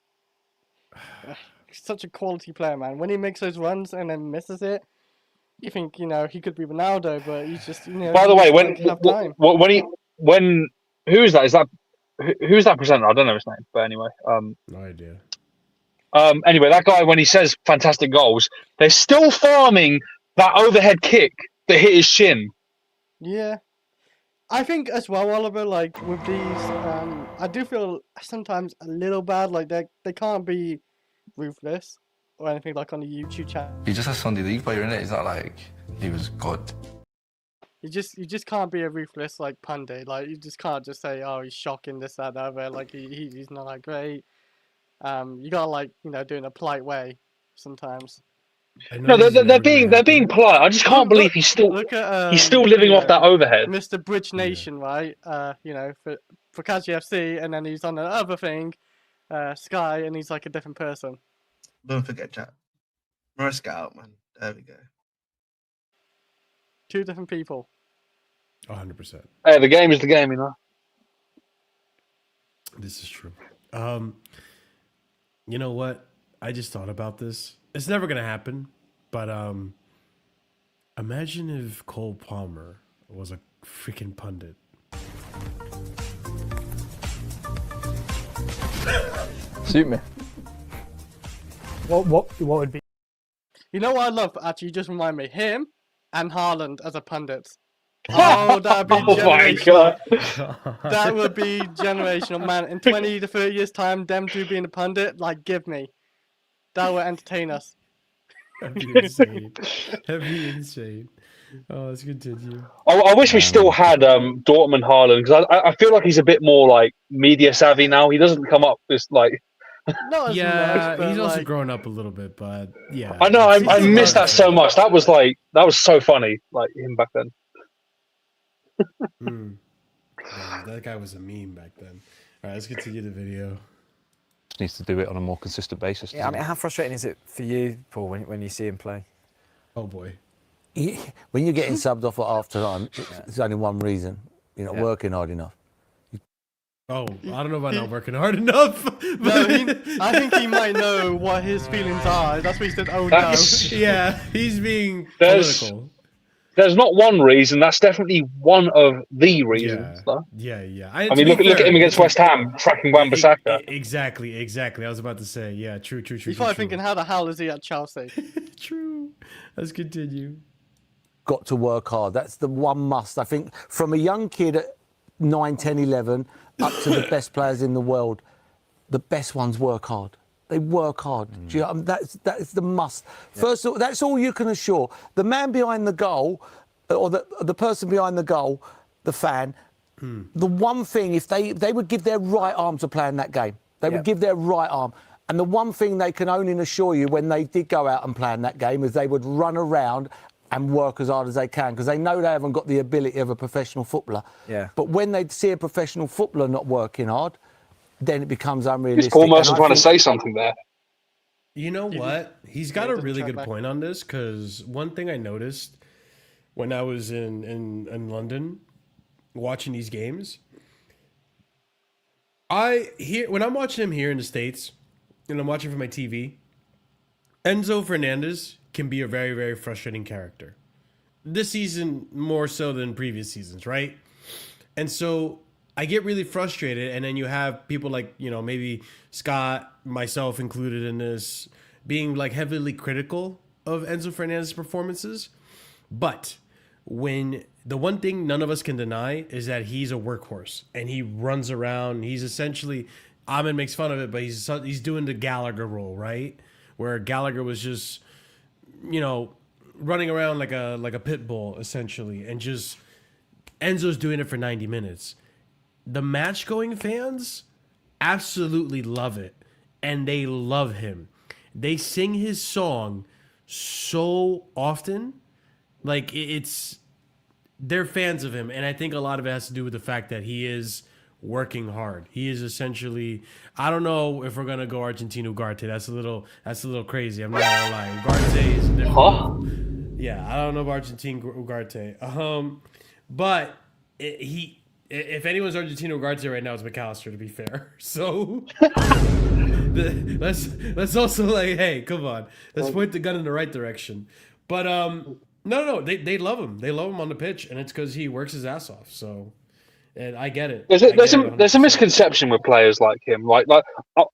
He's such a quality player, man. When he makes those runs and then misses it, you think, you know, he could be Ronaldo, but he's just, you know. By the way, when who is that? Is that who's that presenter? I don't know his name, but anyway. No idea. Anyway, that guy, when he says fantastic goals, they're still farming that overhead kick that hit his shin. Yeah. I think as well, Oliver, like with these, I do feel sometimes a little bad. Like they can't be ruthless or anything like on the YouTube channel. He's just a Sunday League player, innit? He's not like he was good. You just can't be a ruthless like pundit. Like you just can't just say, oh, he's shocking, this, that, that, other. Like he's not that great. You gotta like, you know, do it in a polite way sometimes. No, they're being polite. I just can't believe he's still living off that overhead. Mr. Bridge Nation, right? You know, for Casually FC, and then he's on the other thing, Sky, and he's like a different person. Don't forget, chat. Maresca out, man. There we go. 2 different people. 100%. Hey, the game is the game, you know. This is true. You know what? I just thought about this. It's never gonna happen, but imagine if Cole Palmer was a freaking pundit. Suit me. What would be? You know what I love? Actually, you just remind me. Him and Haaland as a pundit. Oh, that'd be generational. My God. That would be generational, man. In 20 to 30 years' time, them 2 being a pundit, like, give me. That would entertain us. That'd be insane. That'd be insane. Oh, let's continue. I wish we still had Dortmund Haaland, because I feel like he's a bit more like media savvy now. He doesn't come up this like Not as Yeah, much, but he's also like, grown up a little bit, but yeah. I know. I he's missed that so loved. much. That was so funny. Like him back then. Yeah, that guy was a meme back then. All right, let's continue the video. Just needs to do it on a more consistent basis. Yeah, I mean, how frustrating is it for you, Paul, when you see him play? Oh boy. When you're getting subbed off at half time, there's only one reason: you're not working hard enough. Oh, I don't know about not working hard enough. no, I think he might know what his feelings are. That's what he said. Oh That's- no. Yeah, he's being There's- political. There's not one reason. That's definitely one of the reasons. Though. Yeah. I mean, look at him against West Ham, tracking Wan-Bissaka. Exactly. I was about to say, yeah, true. He's probably thinking, how the hell is he at Chelsea? True. Let's continue. Got to work hard. That's the one must. I think from a young kid at 9, 10, 11 up to the best players in the world, the best ones work hard. They work hard. Do you know, that's the must. First of all, that's all you can assure. The man behind the goal, or the person behind the goal, the fan, the one thing, if they would give their right arm to play in that game, they would give their right arm. And the one thing they can only assure you when they did go out and play in that game is they would run around and work as hard as they can, because they know they haven't got the ability of a professional footballer. Yeah. But when they see a professional footballer not working hard, then it becomes unrealistic. Paul Merson trying to say something there. You know what? He's got a really good point on this, because one thing I noticed when I was in London watching these games, when I'm watching him here in the States and I'm watching from my TV, Enzo Fernandez can be a very, very frustrating character. This season more so than previous seasons, right? And so I get really frustrated, and then you have people like, maybe Scott, myself included in this, being like heavily critical of Enzo Fernandez's performances. But when the one thing none of us can deny is that he's a workhorse and he runs around. He's essentially, Ahmed makes fun of it, but he's doing the Gallagher role, right? Where Gallagher was just, running around like a pit bull essentially, and just Enzo's doing it for 90 minutes. The match-going fans absolutely love it, and they love him. They sing his song so often, like they're fans of him, and I think a lot of it has to do with the fact that he is working hard. He is essentially, I don't know if we're gonna go Argentino Ugarte. That's a little crazy. I'm not gonna lie. Ugarte is different. Huh? Yeah, I don't know about Argentino Ugarte. But if anyone's Argentino Ugarte right now, it's McAllister, to be fair. So let's also hey, come on, let's point the gun in the right direction. But no, they love him. They love him on the pitch, and it's because he works his ass off. So, and I get it. There's a misconception with players like him, like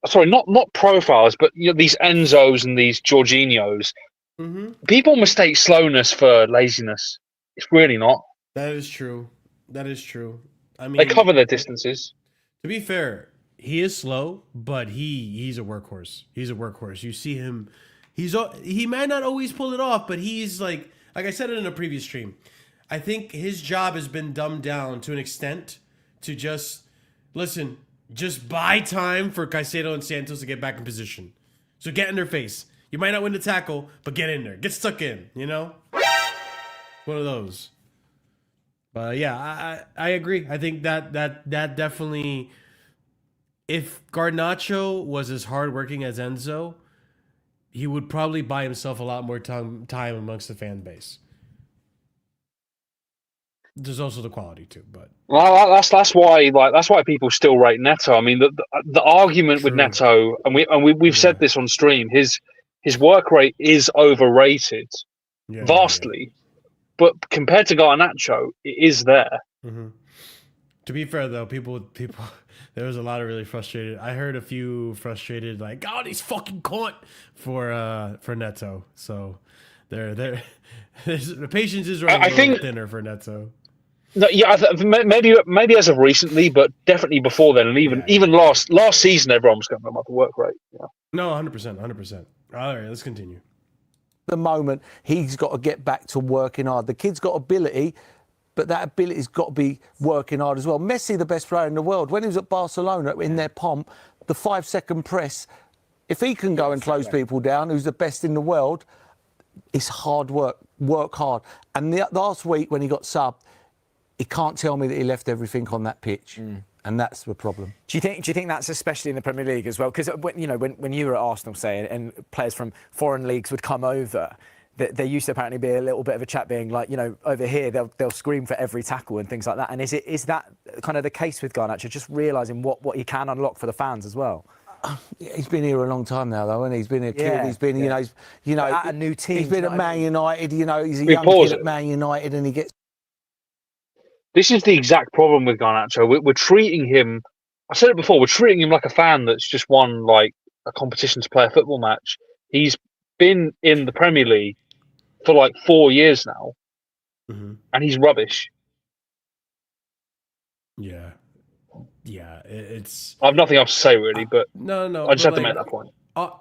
sorry, not profiles, but these Enzos and these Jorginhos. Mm-hmm. People mistake slowness for laziness. It's really not. That is true. I mean, They cover their distances. To be fair, he is slow, but he's a workhorse. He's a workhorse. You see him, he might not always pull it off, but he's like I said it in a previous stream, I think his job has been dumbed down to an extent to just buy time for Caicedo and Santos to get back in position. So get in their face. You might not win the tackle, but get in there. Get stuck in, One of those. But yeah, I agree. I think that definitely, if Garnacho was as hardworking as Enzo, he would probably buy himself a lot more time amongst the fan base. There's also the quality too, but that's why people still rate Neto. I mean, the argument with Neto, and we've said this on stream, his work rate is overrated vastly. But compared to Garnacho, it is there. Mm-hmm. To be fair, though, people, there was a lot of really frustrated. I heard a few frustrated, like, "God, he's fucking caught" for Neto. So, the patience is running a little thinner for Neto. No, yeah, maybe as of recently, but definitely before then, and even last season, everyone was going about the work rate. Yeah. No, 100%. All right, let's continue. The moment he's got to get back to working hard. The kid's got ability, but that ability's got to be working hard as well. Messi, the best player in the world, when he was at Barcelona in their pomp, the 5-second press, if he can go and close people down, who's the best in the world, it's hard work. Work hard. And last week when he got subbed, he can't tell me that he left everything on that pitch. And that's the problem. Do you think that's especially in the Premier League as well? Because when you were at Arsenal, say, and players from foreign leagues would come over, there used to apparently be a little bit of a chat being like, over here they'll scream for every tackle and things like that. And is that kind of the case with Garnacho? Just realising what he can unlock for the fans as well. He's been here a long time now, though, and he's been a kid. He's been, at a new team. He's been at Man United. He's a young kid at Man United, and he gets. This is the exact problem with Garnacho. We're treating him. I said it before. We're treating him like a fan that's just won like a competition to play a football match. He's been in the Premier League for like 4 years now, and he's rubbish. Yeah. It's. I have nothing else to say really, but no. I just have to make that point.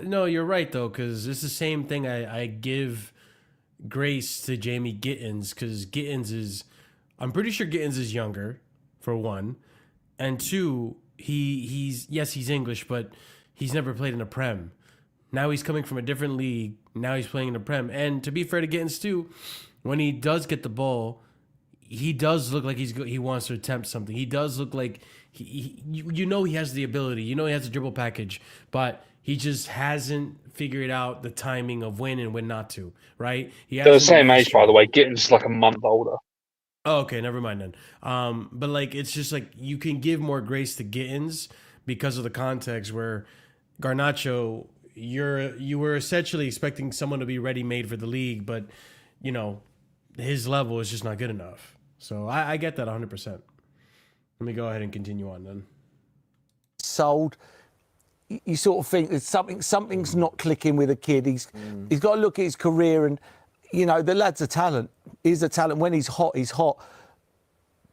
No, you're right though, because it's the same thing. I give grace to Jamie Gittins because Gittins is. I'm pretty sure Gittins is younger, for one, and two, he's English, but he's never played in a Prem. Now he's coming from a different league. Now he's playing in a Prem, and to be fair to Gittins too, when he does get the ball, he does look like he wants to attempt something. He does look like he has the ability. He has a dribble package, but he just hasn't figured out the timing of when and when not to. Right? They're the same age, by the way. Gittins is like a month older. Oh, okay, never mind then. But like, it's just like you can give more grace to Gittins because of the context where Garnacho, you were essentially expecting someone to be ready-made for the league, but his level is just not good enough. So I get that 100%. Let me go ahead and continue on then. Sold. You sort of think that something's not clicking with a kid. He's got to look at his career and. The lad's a talent. He's a talent. When he's hot, he's hot.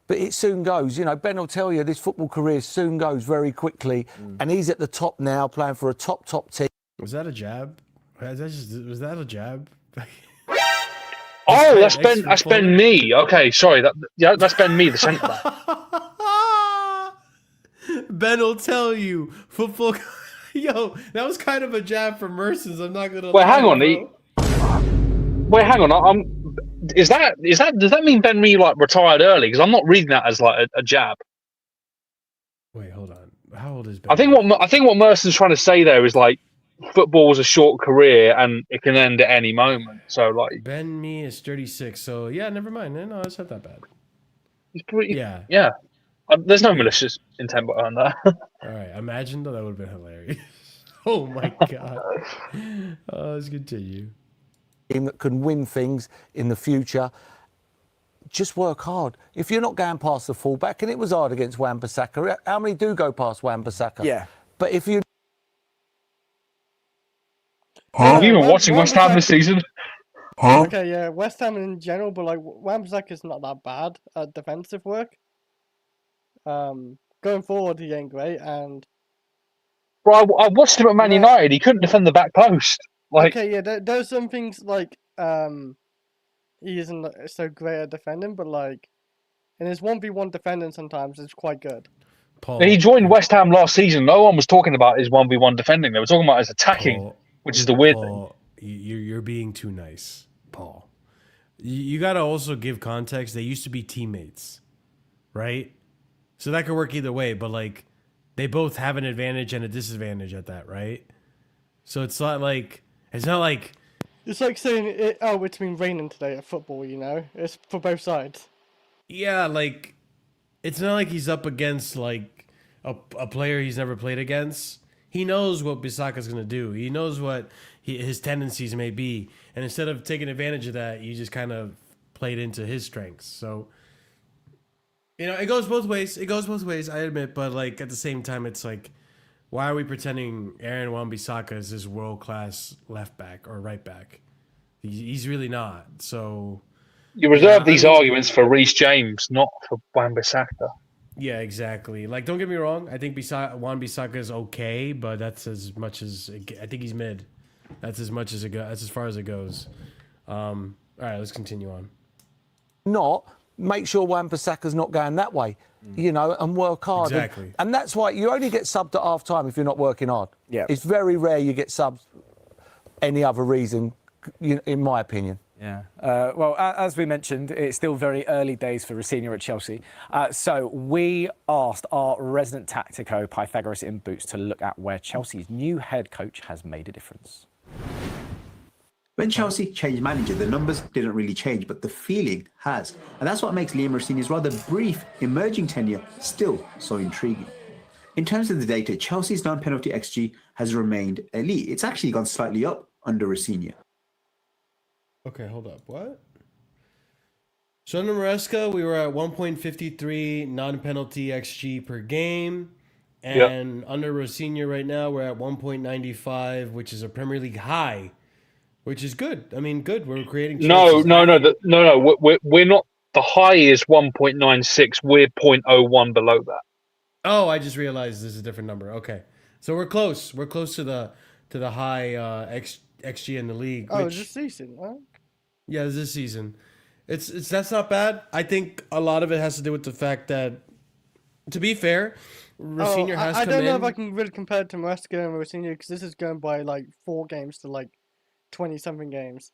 But it soon goes. Ben will tell you this football career soon goes very quickly. And he's at the top now, playing for a top team. Was that a jab? Was that a jab? Oh, that's Ben Me. Okay, sorry. That's Ben Me, the centre back. Ben will tell you. Football. Yo, that was kind of a jab for Mercedes. I'm not going to lie. Hang on. Does that mean Ben Mee like retired early? Because I'm not reading that as like a jab. Wait, hold on. How old is Ben? I think what Merson's trying to say there is like football is a short career and it can end at any moment. So like Ben Mee is 36. So yeah, never mind. No, it's not that bad. He's pretty. Yeah. There's no malicious intent behind that. All right. Imagine though, that would have been hilarious. Oh my god. Let's continue. Team that can win things in the future. Just work hard. If you're not going past the fullback, and it was hard against Wan-Bissaka, how many do go past Wan-Bissaka? Yeah. But if you... Have you been watching West Ham this season? Okay, yeah, West Ham in general, but like Wan-Bissaka is not that bad at defensive work. Going forward, he ain't great, and... Bro, I watched him at Man United. He couldn't defend the back post. Okay, yeah, there's some things like he isn't so great at defending, but like in his 1v1 defending sometimes it's quite good. Paul, he joined West Ham last season. No one was talking about his 1v1 defending. They were talking about his attacking, which is the weird thing. You're being too nice, Paul. You got to also give context. They used to be teammates, right? So that could work either way, but like they both have an advantage and a disadvantage at that, right? So it's not like it's like saying it's been raining today at football, it's for both sides. Yeah, like it's not like he's up against like a player he's never played against. He knows what Bissaka's going to do. He knows what his tendencies may be, and instead of taking advantage of that, you just kind of played into his strengths. So it goes both ways. I admit, but like at the same time, it's like, why are we pretending Aaron Wan-Bissaka is this world-class left back or right back? He's really not. So you reserve these arguments for Reece James, not for Wan-Bissaka. Yeah, exactly. Like, don't get me wrong. I think Wan-Bissaka is okay, but that's as much as I think he's mid. That's as far as it goes. All right, let's continue on. Not, make sure Wan-Bissaka's not going that way, you know, and work hard. Exactly. And that's why you only get subbed at half-time if you're not working hard. Yeah. It's very rare you get subbed any other reason, in my opinion. Yeah. Well, as we mentioned, it's still very early days for Rosenior at Chelsea. So we asked our resident tactico, Pythagoras in Boots, to look at where Chelsea's new head coach has made a difference. When Chelsea changed manager, the numbers didn't really change, but the feeling has. And that's what makes Liam Rossini's rather brief emerging tenure still so intriguing. In terms of the data, Chelsea's non-penalty XG has remained elite. It's actually gone slightly up under Rosenior. Okay, hold up. What? So under Maresca, we were at 1.53 non-penalty XG per game. And under Rosenior right now, we're at 1.95, which is a Premier League high, which is good. I mean, good. We're creating chances. No. We're not. The high is 1.96. We're 0.01 below that. Oh, I just realized this is a different number. Okay. So we're close. We're close to the high XG in the league. Oh, which, this season, right? Yeah, this season. It's that's not bad. I think a lot of it has to do with the fact that, to be fair, Rosenior has come in. I don't know if I can really compare it to Maresca and Rosenior, because this is going by like 4 games to like 20-something games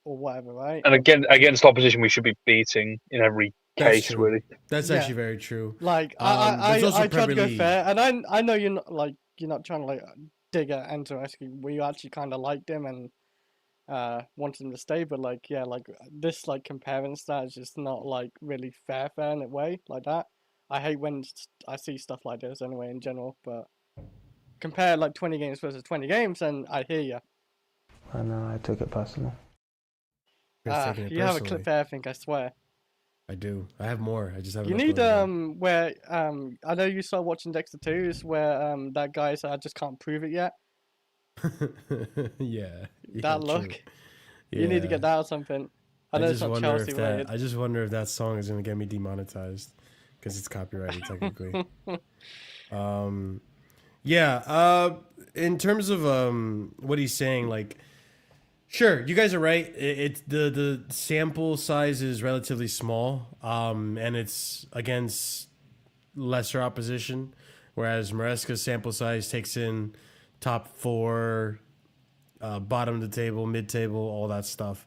or whatever, right? And again, against opposition, we should be beating in every case, really. That's actually very true. Like I try to go fair, and I know you're not trying to like dig at Enzo Fernandez. We actually kind of liked him and wanted him to stay, but like this like comparing stats is just not like really fair in a way like that. I hate when I see stuff like this anyway in general, but compare like 20 games versus 20 games, and I hear you. I know, I took it personal. You have a clip there, I think, I swear. I do. I have more. I just haven't. You need where I know you started watching Dexter 2, is where that guy said I just can't prove it yet. yeah. That look. You need to get that or something. I know it's not Chelsea related. I just wonder if that song is gonna get me demonetized because it's copyrighted technically. In terms of what he's saying, like, sure, you guys are right. It's the sample size is relatively small, and it's against lesser opposition, whereas Maresca's sample size takes in top 4, bottom of the table, mid-table, all that stuff.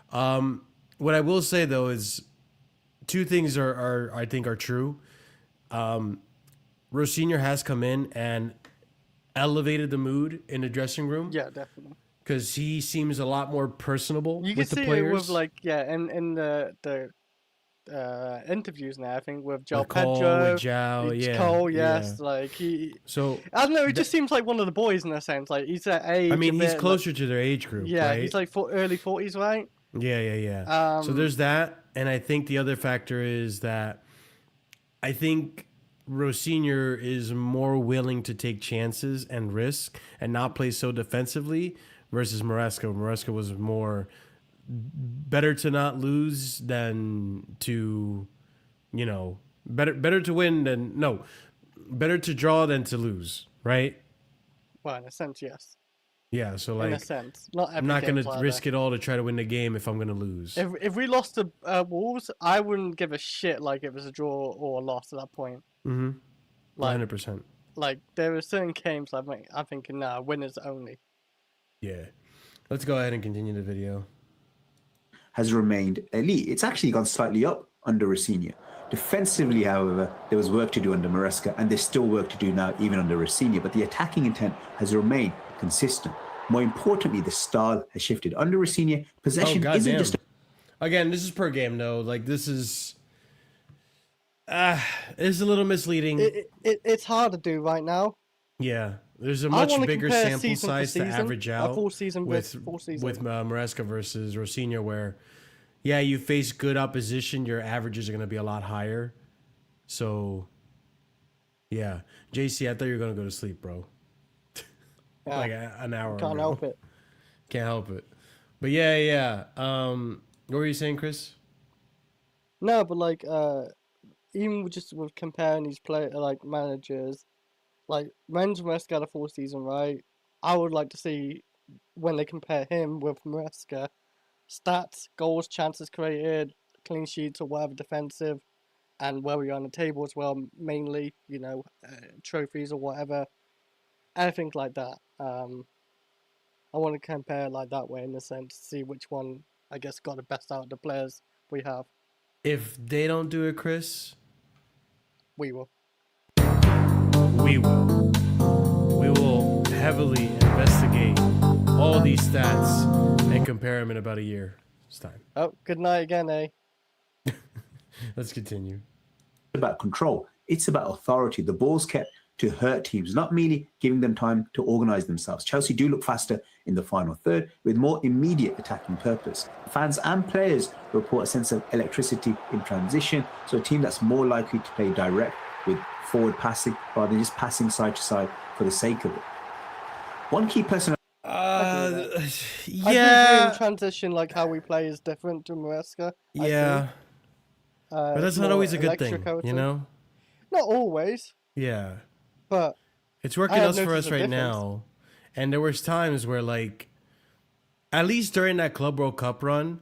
What I will say though is 2 things are I think are true. Rosenior has come in and elevated the mood in the dressing room. Yeah, definitely. Because he seems a lot more personable you with the can see players. it with like in the interviews now. I think with João Cole, Pedro, with João, Cole, yes, yeah. like he. So I don't know. It just seems like one of the boys in a sense. Like he's at age. I mean, he's bit, closer to their age group. Yeah, right? he's like early 40s, right? Yeah. So there's that, and I think the other factor is that I think Rosenior is more willing to take chances and risk and not play so defensively versus Maresca. Maresca was more better to not lose than to, better to win than better to draw than to lose, right? Well, in a sense, yes. Yeah, so like, in a sense, not I'm not gonna like risk it all to try to win the game if I'm gonna lose. If we lost to Wolves, I wouldn't give a shit like it was a draw or a loss at that point. Mm-hmm. Like, 100%. Like there are certain games I'm thinking, nah, winners only. Yeah. Let's go ahead and continue the video. Has remained elite. It's actually gone slightly up under Rosenior. Defensively, however, there was work to do under Maresca, and there's still work to do now, even under Rosenior. But the attacking intent has remained consistent. More importantly, the style has shifted. Under Rosenior, possession isn't just... Again, this is per game, though. Like, this is... it's a little misleading. It's hard to do right now. Yeah. There's a much bigger sample size to average out full season with Maresca versus Rosenior, where, yeah, you face good opposition, your averages are going to be a lot higher. So, yeah. JC, I thought you were going to go to sleep, bro. Yeah. Like an hour Can't ago. help it. Can't help it. But yeah. What were you saying, Chris? No, but like, even just with comparing these managers, like Ren's Maresca got a full season, right? I would like to see when they compare him with Maresca, stats, goals, chances created, clean sheets or whatever defensive, and where we are on the table as well, mainly, trophies or whatever, anything like that. I want to compare like that way in a sense, see which one, I guess, got the best out of the players we have. If they don't do it, Chris, we will. We will. We will heavily investigate all these stats and compare them in about a year's time. Oh, good night again, eh? Let's continue. About control. It's about authority. The ball's kept to hurt teams, not merely giving them time to organise themselves. Chelsea do look faster in the final third with more immediate attacking purpose. Fans and players report a sense of electricity in transition, so a team that's more likely to play direct with forward passing rather than just passing side to side for the sake of it. One key person... yeah. I think in transition, like how we play is different to Maresca. Yeah. But that's not always a good thing, you know? Not always. Yeah. But it's working out for us right now. And there was times where, like, at least during that Club World Cup run,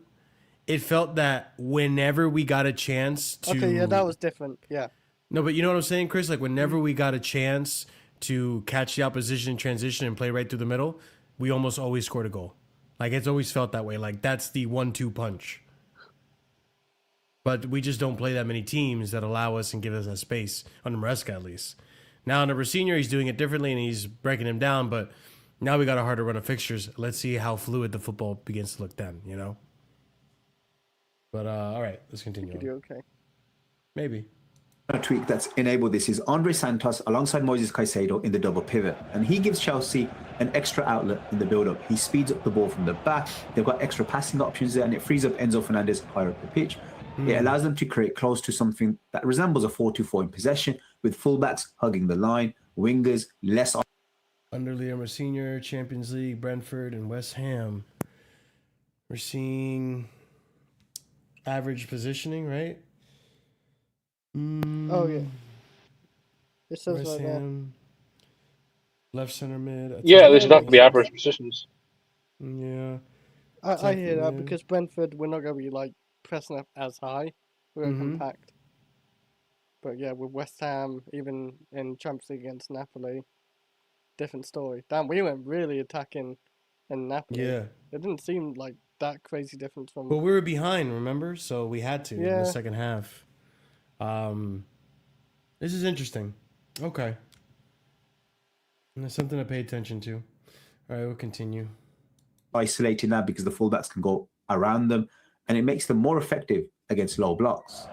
it felt that whenever we got a chance to... Okay, yeah, that was different, yeah. No, but you know what I'm saying, Chris? Like, whenever we got a chance to catch the opposition in transition and play right through the middle, we almost always scored a goal. Like, it's always felt that way. Like, that's the 1-2 punch. But we just don't play that many teams that allow us and give us that space, on Maresca at least. Now, on the Rosenior, he's doing it differently and he's breaking him down, but now we got a harder run of fixtures. Let's see how fluid the football begins to look then, you know? But, all right, let's continue. You okay? Maybe. A tweak that's enabled this is Andre Santos alongside Moises Caicedo in the double pivot, and he gives Chelsea an extra outlet in the build-up. He speeds up the ball from the back. They've got extra passing options there, and it frees up Enzo Fernandez higher up the pitch. It allows them to create close to something that resembles a 4-2-4 in possession, with fullbacks hugging the line, wingers less... Under Liam Rosenior, Champions League, Brentford, and West Ham. We're seeing average positioning, right? Oh, yeah. It says West right there. Ham, left center mid. Yeah, this would have to be average positions. Yeah. I hear that because Brentford, we're not going to be like pressing up as high. We're going to compact. But yeah, with West Ham, even in Champions League against Napoli, different story. Damn, we went really attacking in Napoli. Yeah. It didn't seem like that crazy difference from... But we were behind, remember? So we had to in the second half. This is interesting. Okay. And there's something to pay attention to. All right, we'll continue. Isolating that because the fullbacks can go around them, and it makes them more effective against low blocks.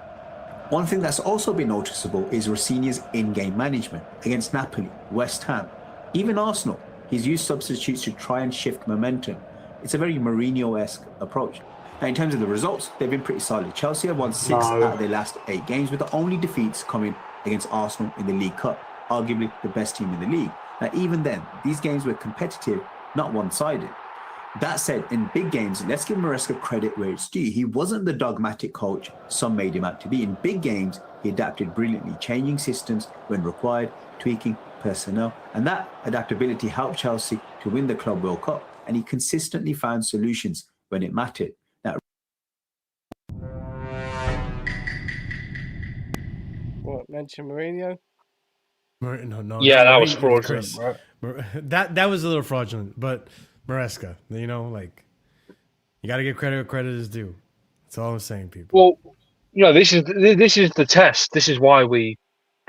One thing that's also been noticeable is Rosenior's in-game management against Napoli, West Ham, even Arsenal. He's used substitutes to try and shift momentum. It's a very Mourinho-esque approach. Now, in terms of the results, they've been pretty solid. Chelsea have won 6 out of their last 8 games, with the only defeats coming against Arsenal in the League Cup, arguably the best team in the league. Now, even then, these games were competitive, not one-sided. That said, in big games, let's give Maresca credit where it's due. He wasn't the dogmatic coach some made him out to be. In big games, he adapted brilliantly, changing systems when required, tweaking personnel, and that adaptability helped Chelsea to win the Club World Cup, and he consistently found solutions when it mattered. Now, what, mention Mourinho? No. Yeah, that was fraudulent. Right? That was a little fraudulent, but Maresca, you know, like, you got to give credit where credit is due. That's all I'm saying, people. Well, you know, this is the test. This is why we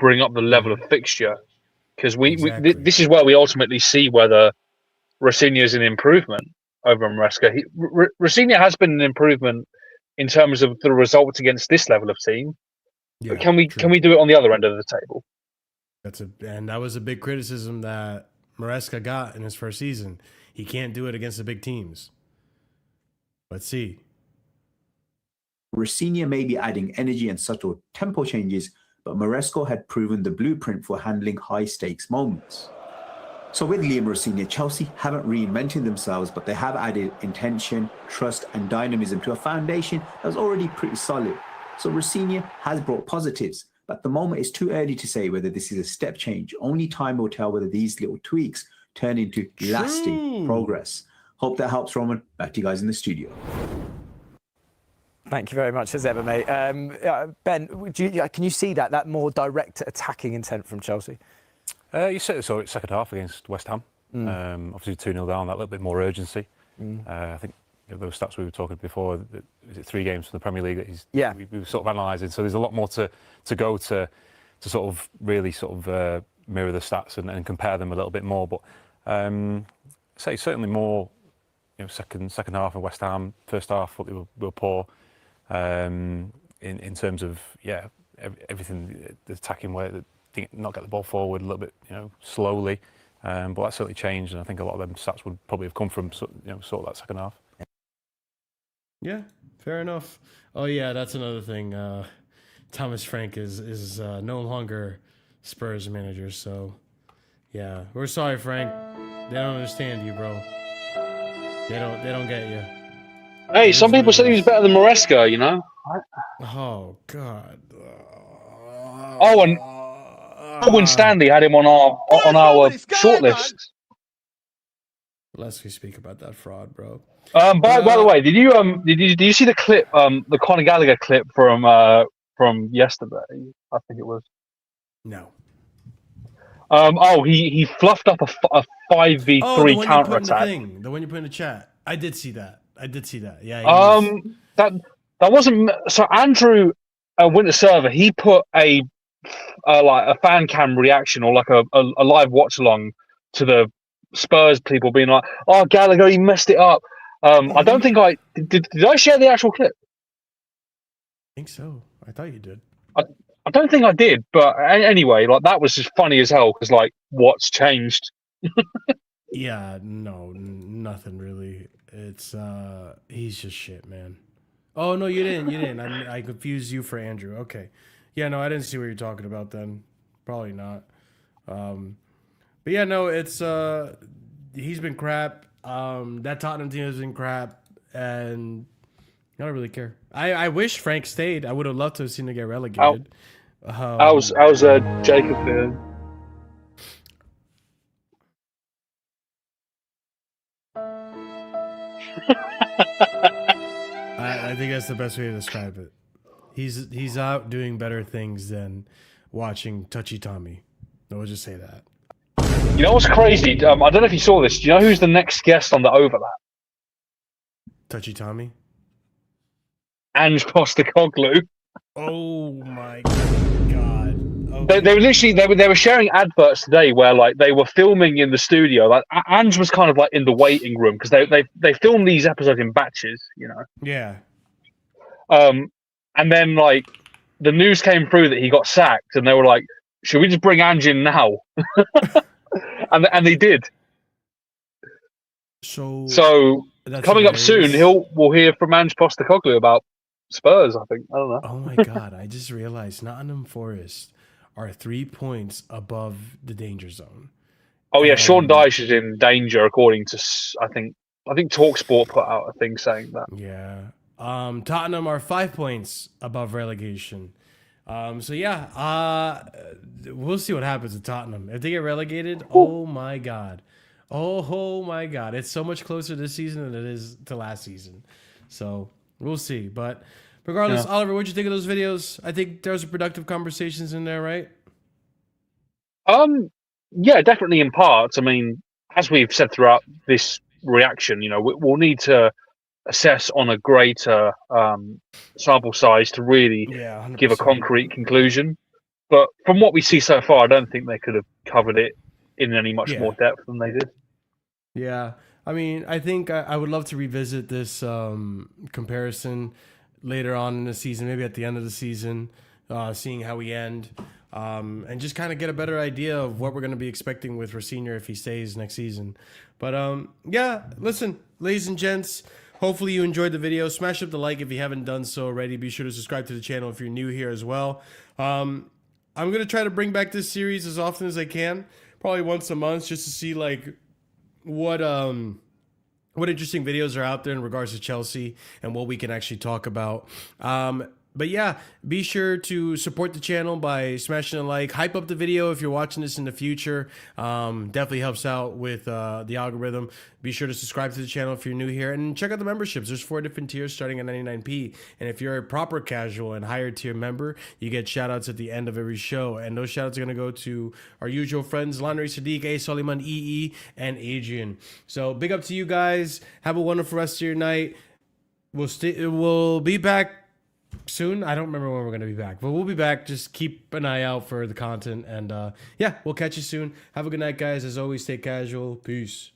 bring up the level of fixture, because this is where we ultimately see whether Rosenior is an improvement over Maresca. Rosenior has been an improvement in terms of the results against this level of team. Yeah, can we do it on the other end of the table? And that was a big criticism that Maresca got in his first season. He can't do it against the big teams. Let's see. Rosenior may be adding energy and subtle tempo changes, but Maresca had proven the blueprint for handling high-stakes moments. So with Liam Rosenior, Chelsea haven't reinvented themselves, but they have added intention, trust, and dynamism to a foundation that was already pretty solid. So Rosenior has brought positives, but at the moment it's too early to say whether this is a step change. Only time will tell whether these little tweaks turn into lasting progress. Hope that helps, Roman. Back to you guys in the studio. Thank you very much, as ever, mate. Ben, can you see that more direct attacking intent from Chelsea? You saw it second half against West Ham. Obviously 2-0 down, that little bit more urgency. I think those stats we were talking before, is it 3 games from the Premier League that we were sort of analysing. So there's a lot more to go to sort of really mirror the stats and compare them a little bit more. But say certainly more, second half of West Ham. First half, thought they were poor in terms of everything, the attacking way, not get the ball forward a little bit, slowly. But that certainly changed, and I think a lot of them stats would probably have come from sort of that second half. Yeah, fair enough. Oh yeah, that's another thing. Thomas Frank is no longer Spurs manager, so yeah, we're sorry, Frank. They don't understand you, bro. They don't get you. Hey, some people said he was better than Maresca, Oh God. Oh, and Owen Stanley had him on our shortlist. Lest we speak about that fraud, bro. By the way, did you see the clip, the Conor Gallagher clip from yesterday? I think it was. No. He fluffed up a 5v3 counter attack. The one you put in the chat. I did see that. Yeah. That wasn't so. Andrew Winter-Server, he put a fan cam reaction or like a live watch along to the Spurs people being like, "Oh, Gallagher, he messed it up." I don't think I did. Did I share the actual clip? I think so. I thought you did. I don't think I did, but anyway, like that was just funny as hell because like, what's changed? Yeah, no, nothing really. It's he's just shit, man. Oh no, you didn't. I confused you for Andrew. Okay, yeah, no, I didn't see what you're talking about then. Probably not. But yeah, no, it's he's been crap. That Tottenham team has been crap, and I don't really care. I wish Frank stayed. I would have loved to have seen him get relegated. How's Jacob doing? I think that's the best way to describe it. He's out doing better things than watching Touchy Tommy. We'll just say that. You know what's crazy? I don't know if you saw this. Do you know who's the next guest on the overlap? Touchy Tommy? Ange Postecoglou. Oh my god! Okay. They were literally they were sharing adverts today where like they were filming in the studio. Like Ange was kind of like in the waiting room because they film these episodes in batches, Yeah. And then like the news came through that he got sacked, and they were like, "Should we just bring Ange in now?" and they did. So coming up soon, we'll hear from Ange Postecoglou about Spurs. I think. I don't know. Oh my god! I just realized Nottingham Forest are 3 points above the danger zone. Oh yeah, Sean Dyche is in danger according to I think TalkSport put out a thing saying that. Yeah. Tottenham are 5 points above relegation. So yeah, we'll see what happens to Tottenham. If they get relegated, oh my god. Oh my god. It's so much closer this season than it is to last season. So we'll see. But regardless, Oliver, what'd you think of those videos? I think there was productive conversations in there, right? Yeah, definitely in parts. I mean, as we've said throughout this reaction, we'll need to assess on a greater sample size to really give a concrete conclusion. But from what we see so far, I don't think they could have covered it in any much more depth than they did. Yeah. I mean, I think I would love to revisit this comparison later on in the season, maybe at the end of the season, seeing how we end, and just kind of get a better idea of what we're going to be expecting with Rosenior if he stays next season. But yeah, listen, ladies and gents, hopefully you enjoyed the video. Smash up the like if you haven't done so already. Be sure to subscribe to the channel if you're new here as well. I'm going to try to bring back this series as often as I can, probably once a month, just to see like what interesting videos are out there in regards to Chelsea and what we can actually talk about. But yeah, be sure to support the channel by smashing a like, hype up the video if you're watching this in the future. Definitely helps out with the algorithm. Be sure to subscribe to the channel if you're new here, and check out the memberships. There's 4 different tiers starting at 99p. And if you're a proper casual and higher tier member, you get shout outs at the end of every show. And those shout outs are going to go to our usual friends, Lanry Sadiq, A. Soliman, EE, and Adrian. So big up to you guys. Have a wonderful rest of your night. We'll be back soon. I don't remember when we're going to be back, but we'll be back. Just keep an eye out for the content. And yeah, we'll catch you soon. Have a good night, guys. As always, stay casual. Peace.